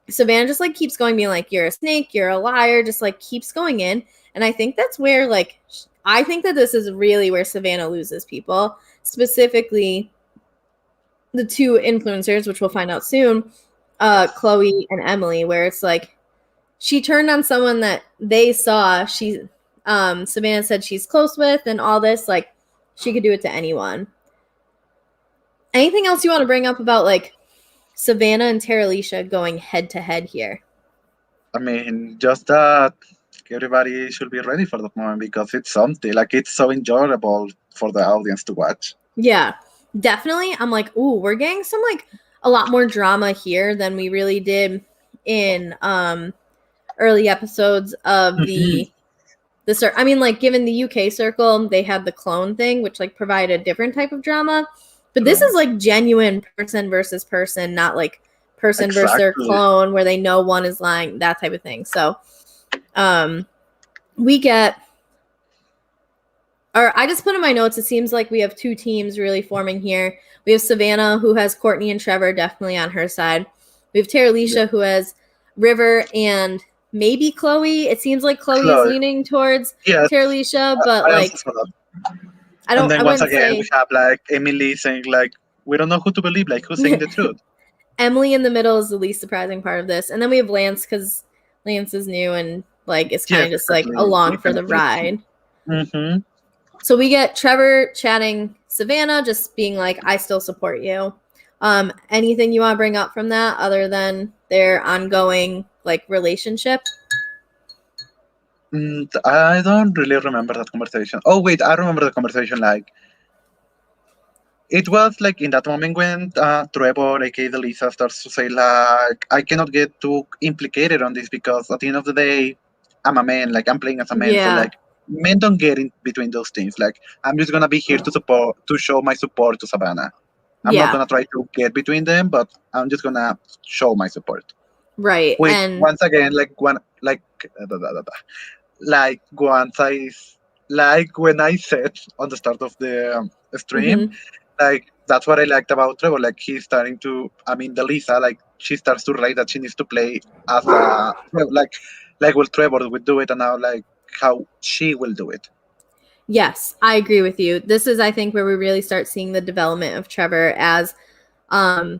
Savannah just like keeps going, being like, you're a snake, you're a liar, just like keeps going in. And I think that's where like I think that this is really where Savannah loses people, specifically the two influencers, which we'll find out soon, Chloe and Emily, where it's like she turned on someone that they saw Savannah said she's close with and all this, like she could do it to anyone. Anything else you want to bring up about like Savannah and Teralisha going head to head here? I mean, just that everybody should be ready for that moment because it's something like it's so enjoyable for the audience to watch. Yeah, definitely. I'm like, ooh, we're getting some like a lot more drama here than we really did in early episodes of Mhm. I mean, like given the UK circle, they had the clone thing, which like provided a different type of drama. But this True. is like genuine person versus person, not like person versus their Exactly. clone where they know one is lying, that type of thing. So um we get or I just put in my notes, it seems like we have two teams really forming here. We have Savannah, who has Courtney and Trevor definitely on her side. We have Teralisha, who has River and maybe Chloe. It seems like Chloe is Chloe. leaning towards Yes, Teralisha, but I also like saw that. And I then once wouldn't again, we say have like Emily saying like, we don't know who to believe, like who's saying the truth. Emily in the middle is the least surprising part of this. And then we have Lance because Lance is new and like it's kind Yes, of just like exactly. along We're for kind the of rich. ride. Mm-hmm. So we get Trevor chatting Savannah, just being like, I still support you. Anything you want to bring up from that other than their ongoing like relationship? I don't really remember that conversation. Oh wait, I remember the conversation. Like it was like in that moment when Trevor, aka the Lisa, starts to say like, I cannot get too implicated on this because at the end of the day, I'm a man. Like I'm playing as a man, so Yeah. like men don't get in between those things. Like I'm just gonna be here to support, to show my support to Savannah. I'm not Yeah. gonna try to get between them, but I'm just gonna show my support. Right. Which And once again, like once I like when I said on the start of the stream, mhm. like that's what I liked about Trevor. Like he's starting to, I mean, the Lisa, like she starts to write that she needs to play as a like well Trevor would do it, and now like how she will do it. Yes, I agree with you. This is, I think, where we really start seeing the development of Trevor as um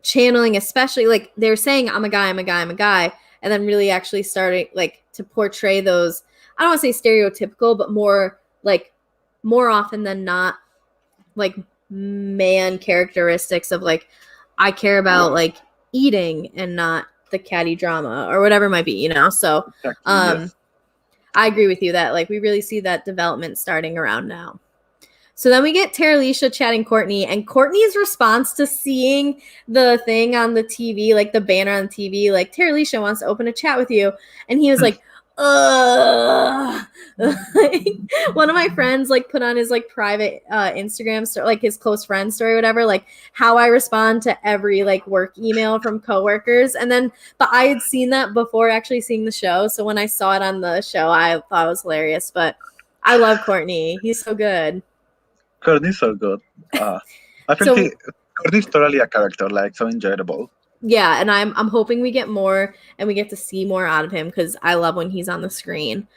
channeling, especially like they're saying, I'm a guy, I'm a guy, I'm a guy, and then really actually starting like to portray those, I don't want to say stereotypical, but more like more often than not, like man characteristics of like, I care about like eating and not the catty drama or whatever it might be, you know? So Exactly. um Yes. I agree with you that like we really see that development starting around now. So then we get Teralisha chatting Courtney, and Courtney's response to seeing the thing on the TV, like the banner on the TV, like Teralisha wants to open a chat with you, and he was like, ugh. Like, one of my friends like put on his like private Instagram story, like his close friend story, whatever, like how I respond to every like work email from coworkers, and then but I had seen that before actually seeing the show, so when I saw it on the show, I thought it was hilarious. But I love Courtney; he's so good. Courtney's so good. I feel So Courtney's totally a character, like so enjoyable. yeah, and I'm hoping we get more and we get to see more out of him because I love when he's on the screen.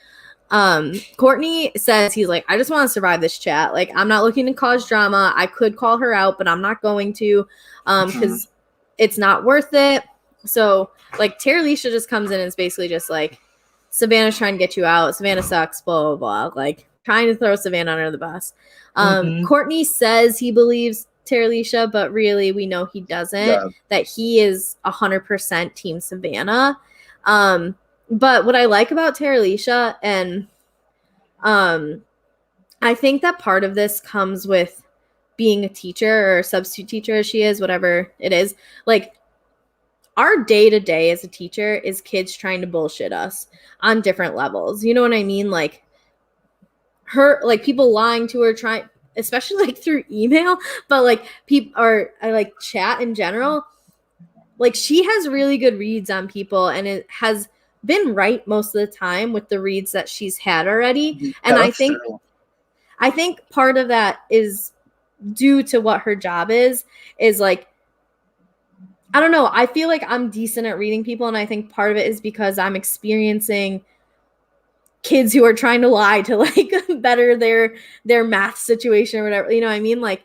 Courtney says he's like, I just want to survive this chat. Like, I'm not looking to cause drama. I could call her out, but I'm not going to, Mhm. because it's not worth it. So like Teralisha just comes in and is basically just like, Savannah's trying to get you out. Savannah sucks, blah blah blah. Like trying to throw Savannah under the bus. Mhm. Courtney says he believes Teralisha, but really we know he doesn't. Yeah. That he is 100% Team Savannah. But what I like about Teralisha and I think that part of this comes with being a teacher or substitute teacher as she is, whatever it is. Like, our day-to-day as a teacher is kids trying to bullshit us on different levels. You know what I mean? Like, people lying to her, trying, especially like through email, but like people or I like chat in general. Like, she has really good reads on people, and it has been right most of the time with the reads that she's had already. And Yeah, that's true. I think part of that is due to what her job is like, I don't know. I feel like I'm decent at reading people, and I think part of it is because I'm experiencing kids who are trying to lie to like better their math situation or whatever. You know what I mean? Like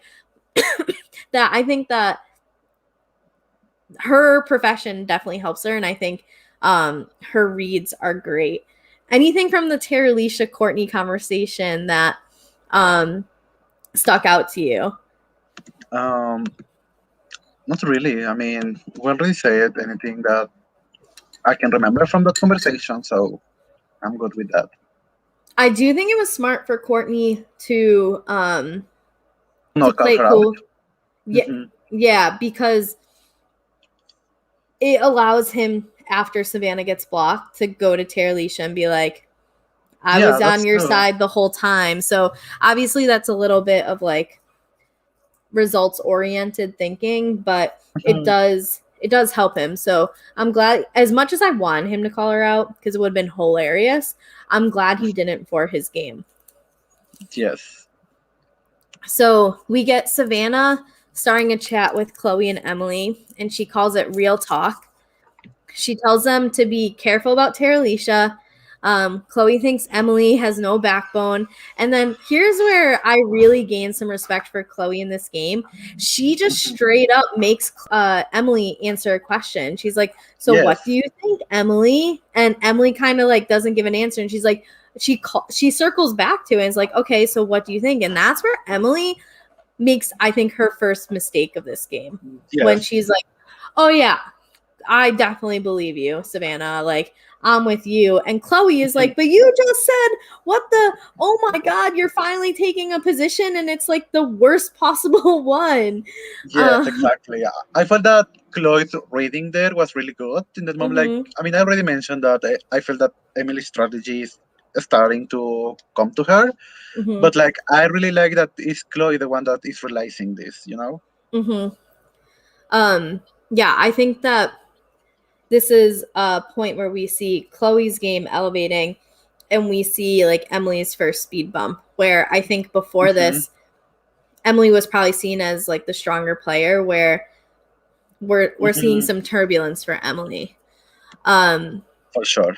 that. I think that her profession definitely helps her, and I think her reads are great. Anything from the Terralisha Courtney conversation that stuck out to you? Not really. I mean, we already said anything that I can remember from that conversation, so I'm good with that. I do think it was smart for Courtney to Not call play her cool. out. Yeah, Mhm. yeah, because it allows him, after Savannah gets blocked, to go to Terralisha and be like, I Yeah, was on that's your true. side the whole time. So obviously that's a little bit of like results oriented thinking, but it Mhm. does help him. So I'm glad, as much as I want him to call her out because it would have been hilarious, I'm glad he didn't for his game. Yes. So we get Savannah starting a chat with Chloe and Emily, and she calls it real talk. She tells them to be careful about Terralisha. Chloe thinks Emily has no backbone. And then here's where I really gain some respect for Chloe in this game. She just Mhm. straight up makes Emily answer a question. She's like, so what do Yes. you think, Emily? And Emily kind of like doesn't give an answer. And she's like, she circles back to it and is like, okay, so what do you think? And that's where Emily makes, I think, her first mistake of this game. When Yes. she's like, oh yeah, I definitely believe you, Savannah. Like, I'm with you. And Chloe is Mhm. like, but you just said, what the? Oh my God, you're finally taking a position, and it's like the worst possible one. Yes, exactly. I felt that Chloe's reading there was really good in that moment. Like, Mhm, I mean, I already mentioned that I felt that Emily's strategy is starting to come to her, mhm, but like, I really like that is Chloe the one that is realizing this, you know? mhm. Yeah, I think that this is a point where we see Chloe's game elevating, and we see like Emily's first speed bump, where I think before Hmm. this, Emily was probably seen as like the stronger player, where we're seeing Hmm. some turbulence for Emily. Um, For sure.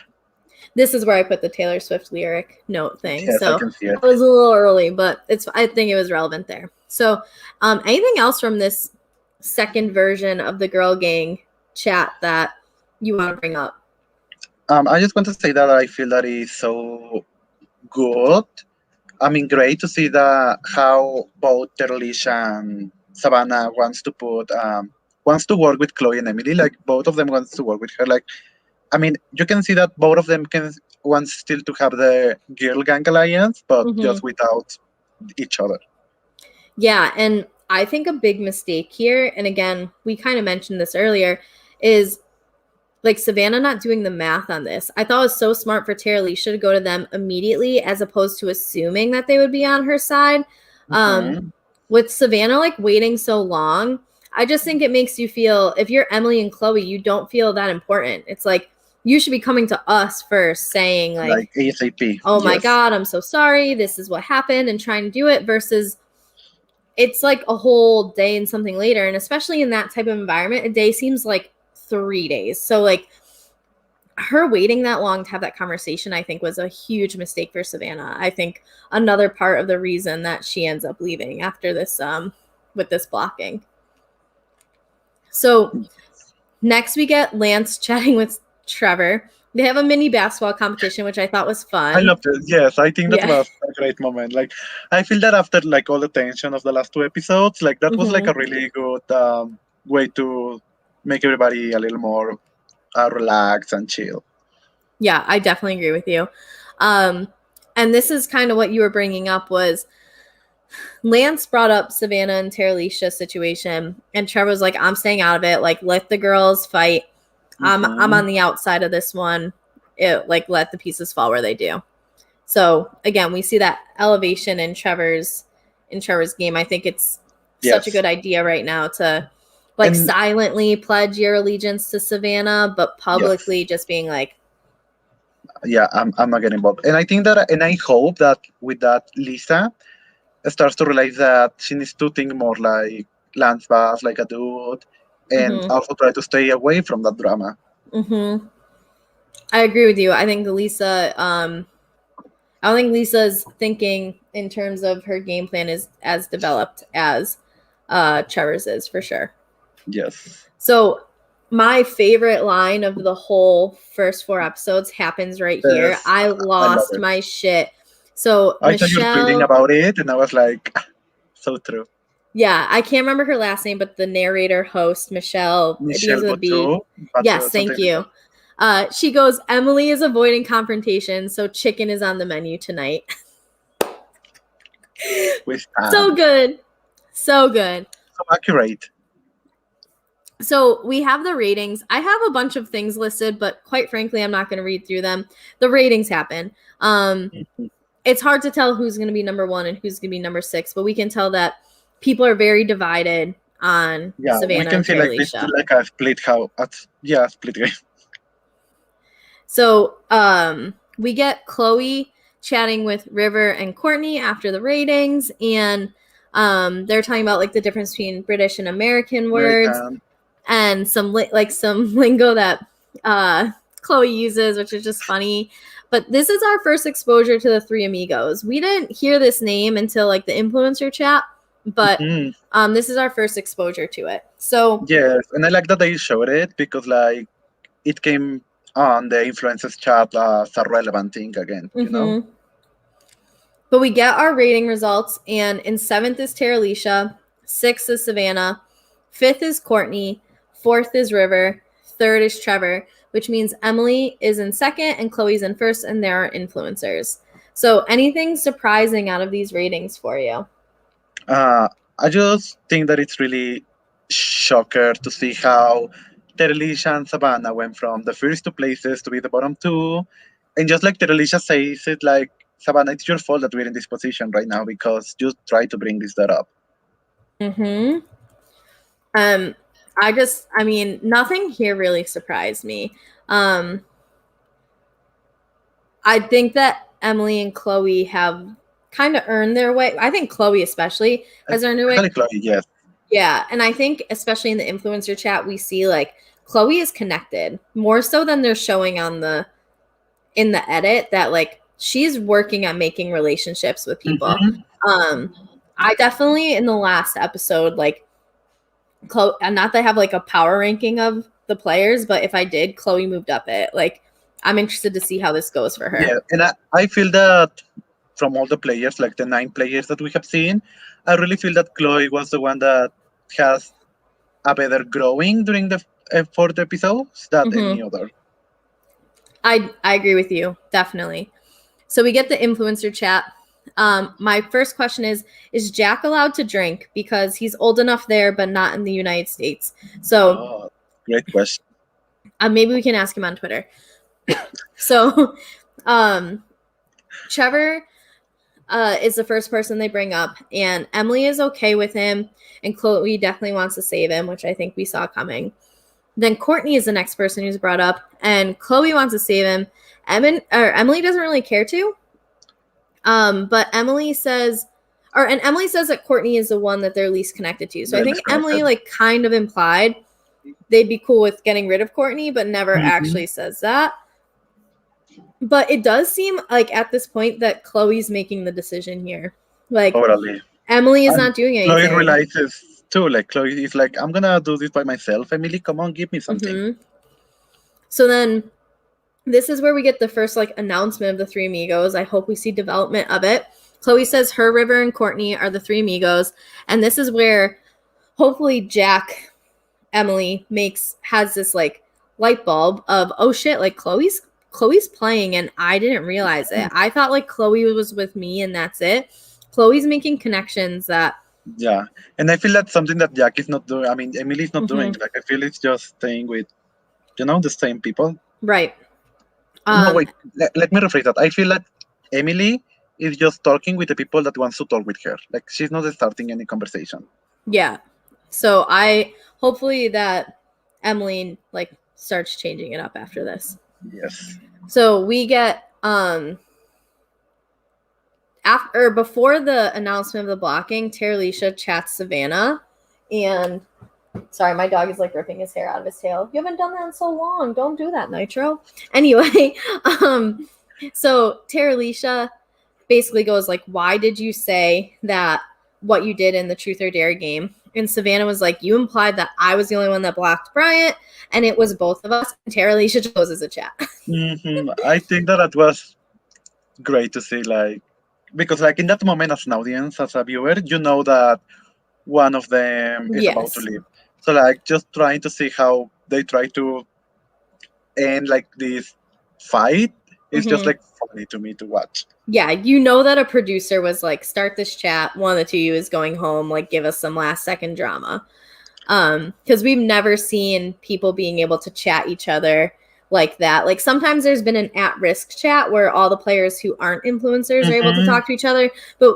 this is where I put the Taylor Swift lyric note thing. Yes, I So can see that it. was a little early, but I think it was relevant there. So anything else from this second version of the Girl Gang chat that you want to bring up? I just want to say that I feel that is so good. I mean, great to see that how both Terlisha and Savannah wants to work with Chloe and Emily. Like both of them wants to work with her. Like, I mean, you can see that both of them can want still to have the girl gang alliance, but Mm-hmm. just without each other. Yeah, and I think a big mistake here, and again, we kind of mentioned this earlier, is like Savannah not doing the math on this. I thought it was so smart for Tara Alicia to go to them immediately as opposed to assuming that they would be on her side. Um, Hmm. with Savannah like waiting so long, I just think it makes you feel, if you're Emily and Chloe, you don't feel that important. It's like you should be coming to us first saying like, Like ASAP. oh my Yes. God, I'm so sorry. This is what happened, and trying to do it versus it's like a whole day and something later. And especially in that type of environment, a day seems like 3 days. So like her waiting that long to have that conversation, I think, was a huge mistake for Savannah. I think another part of the reason that she ends up leaving after this with this blocking. So next we get Lance chatting with Trevor. They have a mini basketball competition, which I thought was I fun. loved it. Yes, I think that Yeah. was a great moment. Like, I feel that after like all the tension of the last two episodes, like that was like Hmm. a really good way to make everybody a little more relaxed and chill. Yeah, I definitely agree with you. Um, And this is kind of what you were bringing up was Lance brought up Savannah and Terralisha situation, and Trevor was like, I'm staying out of it. Like, let the girls fight. I'm on the outside of this one. Like, let the pieces fall where they do. So again, we see that elevation in Trevor's game. I think it's such a good idea right now to like silently pledge your allegiance to Savannah, but publicly just being like, yeah, I'm not getting involved. And I think that, and I hope that with that, Lisa starts to realize that she needs to think more like Lance Bass, like a dude, and also try to stay away from that drama. I agree with you. I think Lisa, I don't think Lisa's thinking in terms of her game plan is as developed as Trevor's is, for sure. Yes. So my favorite line of the whole first 4 episodes happens right here. Yes, I lost my shit. So I Michelle, thought you were reading about it, and I was like, so true. Yeah, I can't remember her last name, but the narrator host, Michelle Botto, yes, thank you. She goes, Emily is avoiding confrontation, so chicken is on the menu tonight. So good. So good. So accurate. So we have the ratings. I have a bunch of things listed, but quite frankly, I'm not going to read through them. The ratings happen. It's hard to tell who's going to be number 1 and who's going to be number 6, but we can tell that people are very divided on Savannah. We can see like this, like a split split game. So we get Chloe chatting with River and Courtney after the ratings, and they're talking about like the difference between British and American words and some lingo that Chloe uses, which is just funny. But this is our first exposure to the 3 amigos. We didn't hear this name until like the influencer chat, but this is our first exposure to it. So yes, and I like that they showed it because like it came on the influencers chat as a relevant thing again, you know. But we get our rating results, and in 7th is Terralisha, 6th is Savannah, 5th is Courtney, 4th is River, 3rd is Trevor, which means Emily is in 2nd and Chloe's in 1st, and there are influencers. So anything surprising out of these ratings for you? I just think that it's really shocker to see how Terralisha and Savannah went from the first 2 places to be the bottom 2. And just like Terralisha says it, like, Savannah, it's your fault that we're in this position right now because you tried to bring this up. I mean, nothing here really surprised me. I think that Emily and Chloe have kind of earned their way. I think Chloe especially has earned her way. Chloe, yes. Yeah, and I think especially in the influencer chat, we see like Chloe is connected more so than they're showing in the edit, that like she's working on making relationships with people. I definitely in the last episode, like Chloe, not that I have like a power ranking of the players, but if I did, Chloe moved up it. Like I'm interested to see how this goes for her. Yeah, and I feel that from all the players, like the 9 players that we have seen, I really feel that Chloe was the one that has a better growing during the 4th episodes than any other. I agree with you, definitely. So we get the influencer chat. My first question is Jack allowed to drink? Because he's old enough there, but not in the United States. So great question. Maybe we can ask him on Twitter. So Trevor is the first person they bring up, and Emily is okay with him, and Chloe definitely wants to save him, which I think we saw coming. Then Courtney is the next person who's brought up, and Chloe wants to save him. Emily doesn't really care to. But Emily says that Courtney is the one that they're least connected to. So I think Emily like kind of implied they'd be cool with getting rid of Courtney, but never actually says that. But it does seem like at this point that Chloe's making the decision here. Like totally. Emily is not doing anything. Chloe realizes too. Like Chloe is like, I'm gonna do this by myself. Emily, come on, give me something. So then this is where we get the first like announcement of the 3 amigos. I hope we see development of it. Chloe says her, River, and Courtney are the 3 amigos. And this is where hopefully Emily has this like light bulb of, oh shit, like Chloe's Chloe's playing and I didn't realize it. I thought like Chloe was with me and that's it. Chloe's making connections that Yeah, and I feel that's something that Jack is not doing. I mean, Emily's not doing. Like, I feel it's just staying with, the same people. right. No, wait. Let me rephrase that. I feel like Emily is just talking with the people that wants to talk with her. Like, she's not starting any conversation. Yeah. So I hopefully that Emily like starts changing it up after this. Yes. So we get after before the announcement of the blocking, Terralisha chats Savannah, and sorry, my dog is like ripping his hair out of his tail. You haven't done that in so long. Don't do that, Nitro. Anyway, so Terralisha basically goes like, "Why did you say that what you did in the Truth or Dare game?" And Savannah was like, "You implied that I was the only one that blocked Bryant, and it was both of us." And Terralisha closes a chat. I think that was great to see, like, because like in that moment as an audience, as a viewer, you know that one of them is about to Yes. leave. So like just trying to see how they try to end like this fight is just like funny to me to watch. Yeah, you know that a producer was like, "Start this chat. One of the two of you is going home. Like, give us some last second drama." Because we've never seen people being able to chat each other like that. Like sometimes there's been an at-risk chat where all the players who aren't influencers are able to talk to each other, but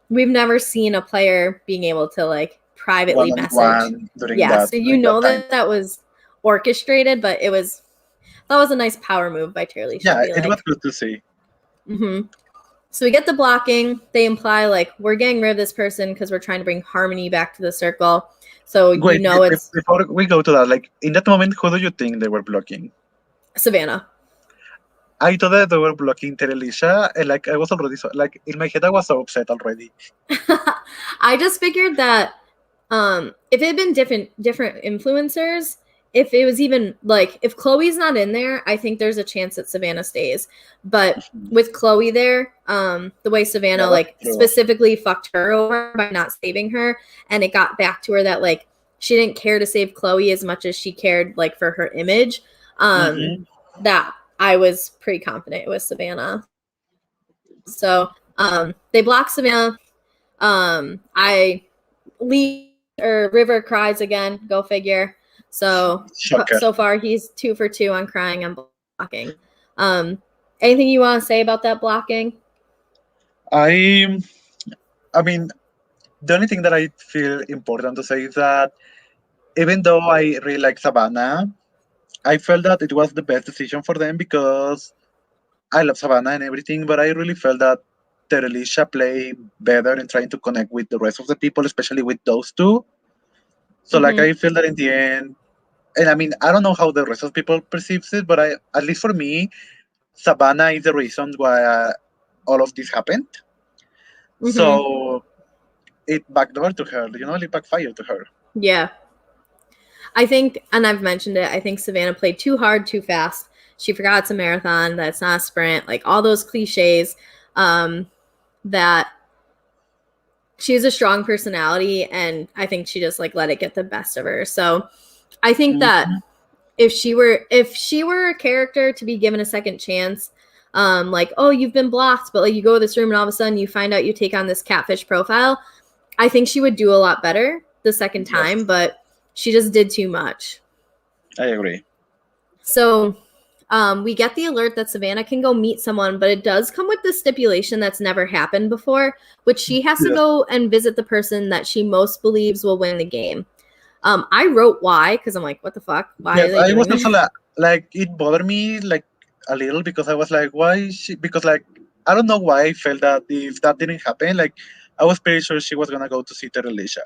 we've never seen a player being able to like privately message. Yeah, so you know that was orchestrated, but that was a nice power move by Terralisha. Yeah, it was good to see. So we get the blocking. They imply like we're getting rid of this person because we're trying to bring harmony back to the circle. So Wait, it's before we go to that, like in that moment, who do you think they were blocking? Savannah. I thought that they were blocking Terralisha, and like I was already like in my head, I was so upset already. I just figured that if it had been different influencers, if it was even like if Chloe's not in there, I think there's a chance that Savannah stays. But with Chloe there, the way Savannah specifically fucked her over by not saving her, and it got back to her that like she didn't care to save Chloe as much as she cared like for her image. That I was pretty confident it was Savannah. So they block Savannah. I leave or River cries again. Go figure. So far he's 2 for 2 on crying and blocking. Anything you want to say about that blocking? I mean, the only thing that I feel important to say is that even though I really like Savannah, I felt that it was the best decision for them because I love Savannah and everything, but I really felt that Terralisha played better in trying to connect with the rest of the people, especially with those two. So like I feel that in the end, and I mean I don't know how the rest of people perceives it, but at least for me, Savannah is the reason why all of this happened. So it backdoored to her, it backfired to her. Yeah. I think, and I've mentioned it, I think Savannah played too hard, too fast. She forgot it's a marathon, that it's not a sprint, like all those cliches, that she has a strong personality, and I think she just like let it get the best of her. So I think that if she were a character to be given a second chance, like, oh, you've been blocked, but like you go to this room and all of a sudden you find out you take on this catfish profile, I think she would do a lot better the second time, but she just did too much. I agree. So we get the alert that Savannah can go meet someone, but it does come with the stipulation that's never happened before, which she has to go and visit the person that she most believes will win the game. I wrote why, because I'm like, what the fuck? Why are they doing I was this? also like, it bothered me like a little because I was like, why is she? Because like, I don't know why I felt that if that didn't happen, like, I was pretty sure she was gonna go to see Terralisha.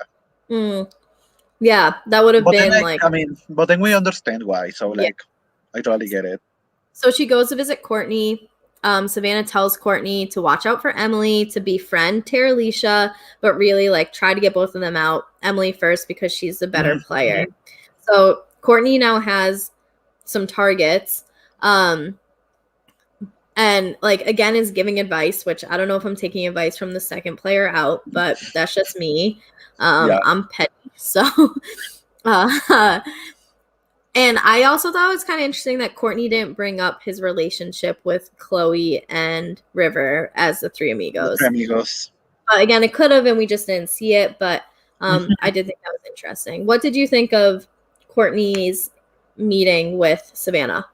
Yeah, that would have been like, I mean, but then we understand why. So like, I totally get it. So she goes to visit Courtney. Savannah tells Courtney to watch out for Emily, to befriend Terralisha, but really like try to get both of them out. Emily first because she's the better player. So Courtney now has some targets. And like again is giving advice, which I don't know if I'm taking advice from the second player out, but that's just me. I'm petty. So And I also thought it was kind of interesting that Courtney didn't bring up his relationship with Chloe and River as the three amigos. The amigos. But again, it could have, and we just didn't see it. But I did think that was interesting. What did you think of Courtney's meeting with Savannah?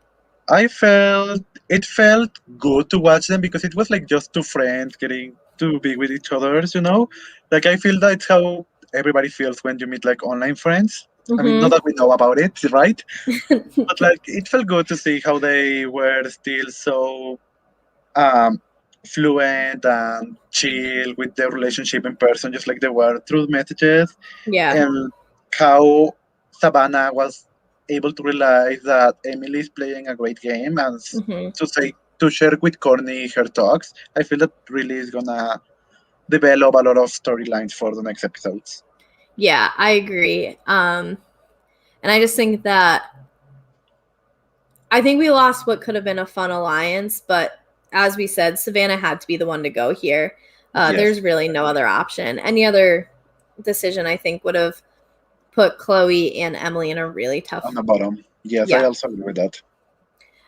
It felt good to watch them because it was like just two friends getting to be with each other, you know? Like I feel that's how everybody feels when you meet like online friends. I mean, not that we know about it, right? But like it felt good to see how they were still so fluent and chill with their relationship in person, just like they were through messages, Yeah. and how Savannah was able to realize that Emily is playing a great game and to share with Courtney her talks. I feel that really is gonna develop a lot of storylines for the next episodes. Yeah, I agree. And I just think that I think we lost what could have been a fun alliance, but as we said, Savannah had to be the one to go here. Yes. There's really no other option. Any other decision, I think, would have put Chloe and Emily in a really tough On the bottom. Yes, Yeah. I also agree with that.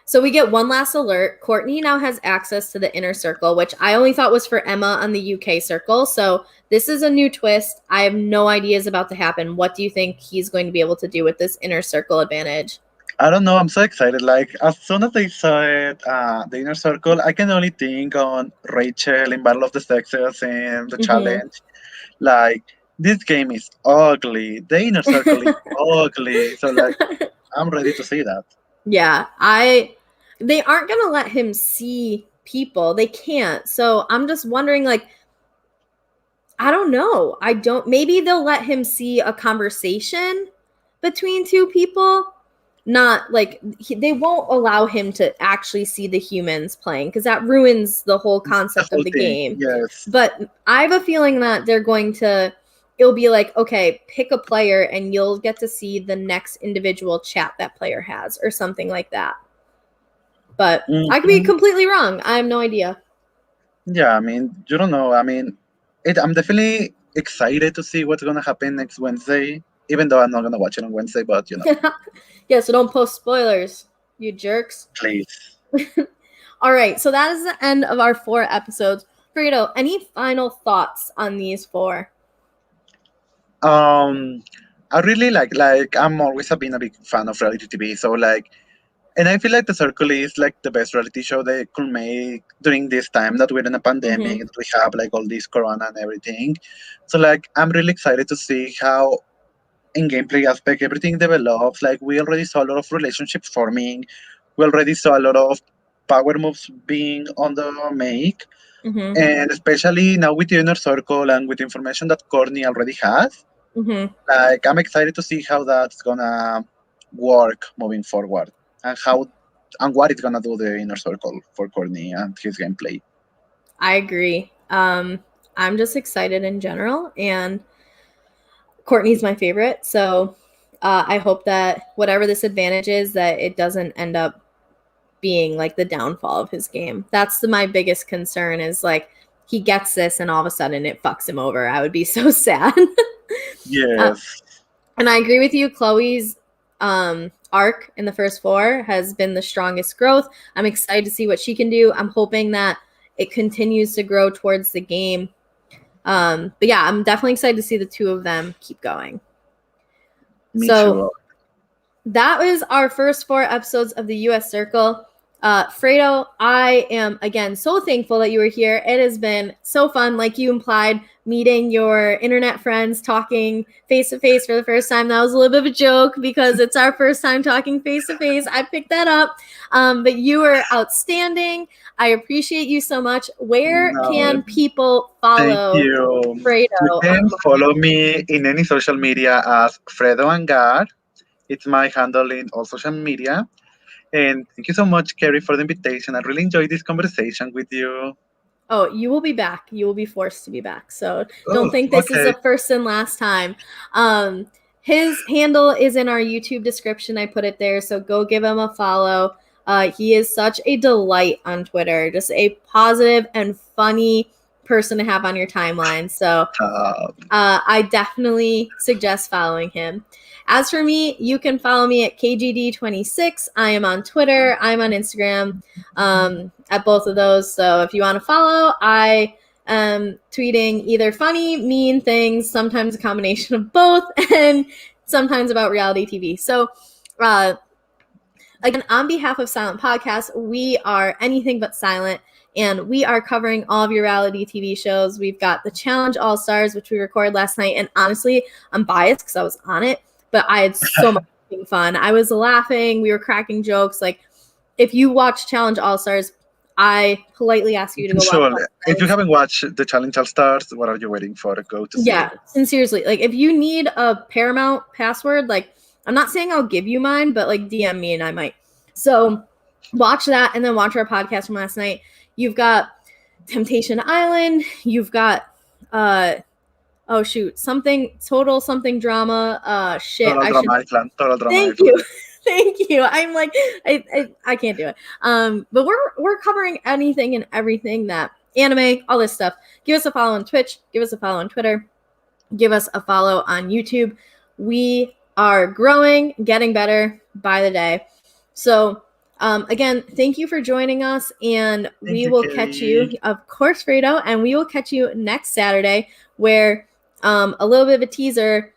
So we get one last alert. Courtney now has access to the inner circle, which I only thought was for Emma on the UK circle. So this is a new twist. I have no ideas about to happen. What do you think he's going to be able to do with this inner circle advantage? I don't know. I'm so excited. Like as soon as I saw it, the inner circle, I can only think on Rachel in Battle of the Sexes and the challenge. Like this game is ugly. The inner circle is ugly. So like I'm ready to see that. Yeah, they aren't going to let him see people. They can't. So I'm just wondering, like, I don't know. Maybe they'll let him see a conversation between two people. Not like they won't allow him to actually see the humans playing because that ruins the whole concept of the game. Yes. But I have a feeling that it'll be like, okay, pick a player and you'll get to see the next individual chat that player has or something like that. But I could be completely wrong. I have no idea. Yeah, I mean, you don't know. I mean, I'm definitely excited to see what's gonna happen next Wednesday. Even though I'm not gonna watch it on Wednesday, but you know. Yeah, so don't post spoilers, you jerks. Please. All right, so that is the end of our 4 episodes. Fredo, any final thoughts on these 4? I really like I'm always been a big fan of reality TV. So like, and I feel like The Circle is like the best reality show they could make during this time that we're in a pandemic. That we have like all this corona and everything. So like, I'm really excited to see how in gameplay aspect everything develops. Like we already saw a lot of relationships forming. We already saw a lot of power moves being on the make. And especially now with the inner circle and with information that Courtney already has, like I'm excited to see how that's gonna work moving forward and what it's gonna do the inner circle for Courtney and his gameplay. I agree. I'm just excited in general, and Courtney's my favorite, so I hope that whatever this advantage is, that it doesn't end up being like the downfall of his game. That's my biggest concern is like he gets this and all of a sudden it fucks him over. I would be so sad. Yes. And I agree with you. Chloe's arc in the first 4 has been the strongest growth. I'm excited to see what she can do. I'm hoping that it continues to grow towards the game. But yeah, I'm definitely excited to see the 2 of them keep going. Me too. That was our first 4 episodes of the US Circle. Fredo, I am again so thankful that you were here. It has been so fun, like you implied, meeting your internet friends, talking face to face for the first time. That was a little bit of a joke because it's our first time talking face to face. I picked that up. But you were outstanding. I appreciate you so much. Where can people follow Fredo? You can follow me in any social media as Fredo Angar. It's my handle in all social media. And thank you so much, Kerry, for the invitation. I really enjoyed this conversation with you. Oh, you will be back. You will be forced to be back. So don't think this is the first and last time. His handle is in our YouTube description. I put it there. So go give him a follow. He is such a delight on Twitter. Just a positive and funny person to have on your timeline. So I definitely suggest following him. As for me, you can follow me at KGD26. I am on Twitter. I'm on Instagram at both of those. So if you want to follow, I am tweeting either funny, mean things, sometimes a combination of both, and sometimes about reality TV. So again, on behalf of Silent Podcast, we are anything but silent. And we are covering all of your reality TV shows. We've got the Challenge All-Stars, which we recorded last night. And honestly, I'm biased because I was on it, but I had so much fun. I was laughing. We were cracking jokes. Like, if you watch Challenge All-Stars, I politely ask you to go watch it. If you haven't watched the Challenge All-Stars, what are you waiting for? Go to see it. And seriously, like, if you need a Paramount password, like, I'm not saying I'll give you mine, but, like, DM me and I might. So watch that and then watch our podcast from last night. You've got Temptation Island. You've got, something drama. Total Drama Thank you. Thank you. I'm like, I can't do it. But we're covering anything and everything that anime, all this stuff. Give us a follow on Twitch. Give us a follow on Twitter. Give us a follow on YouTube. We are growing, getting better by the day. So, again, thank you for joining us, and we will catch you, of course, Fredo, and we will catch you next Saturday, where a little bit of a teaser,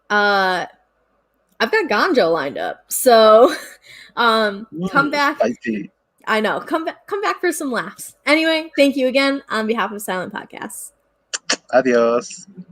I've got Gonjo lined up, so come back. Spicy. I know, come back for some laughs. Anyway, thank you again on behalf of Silent Podcasts. Adios.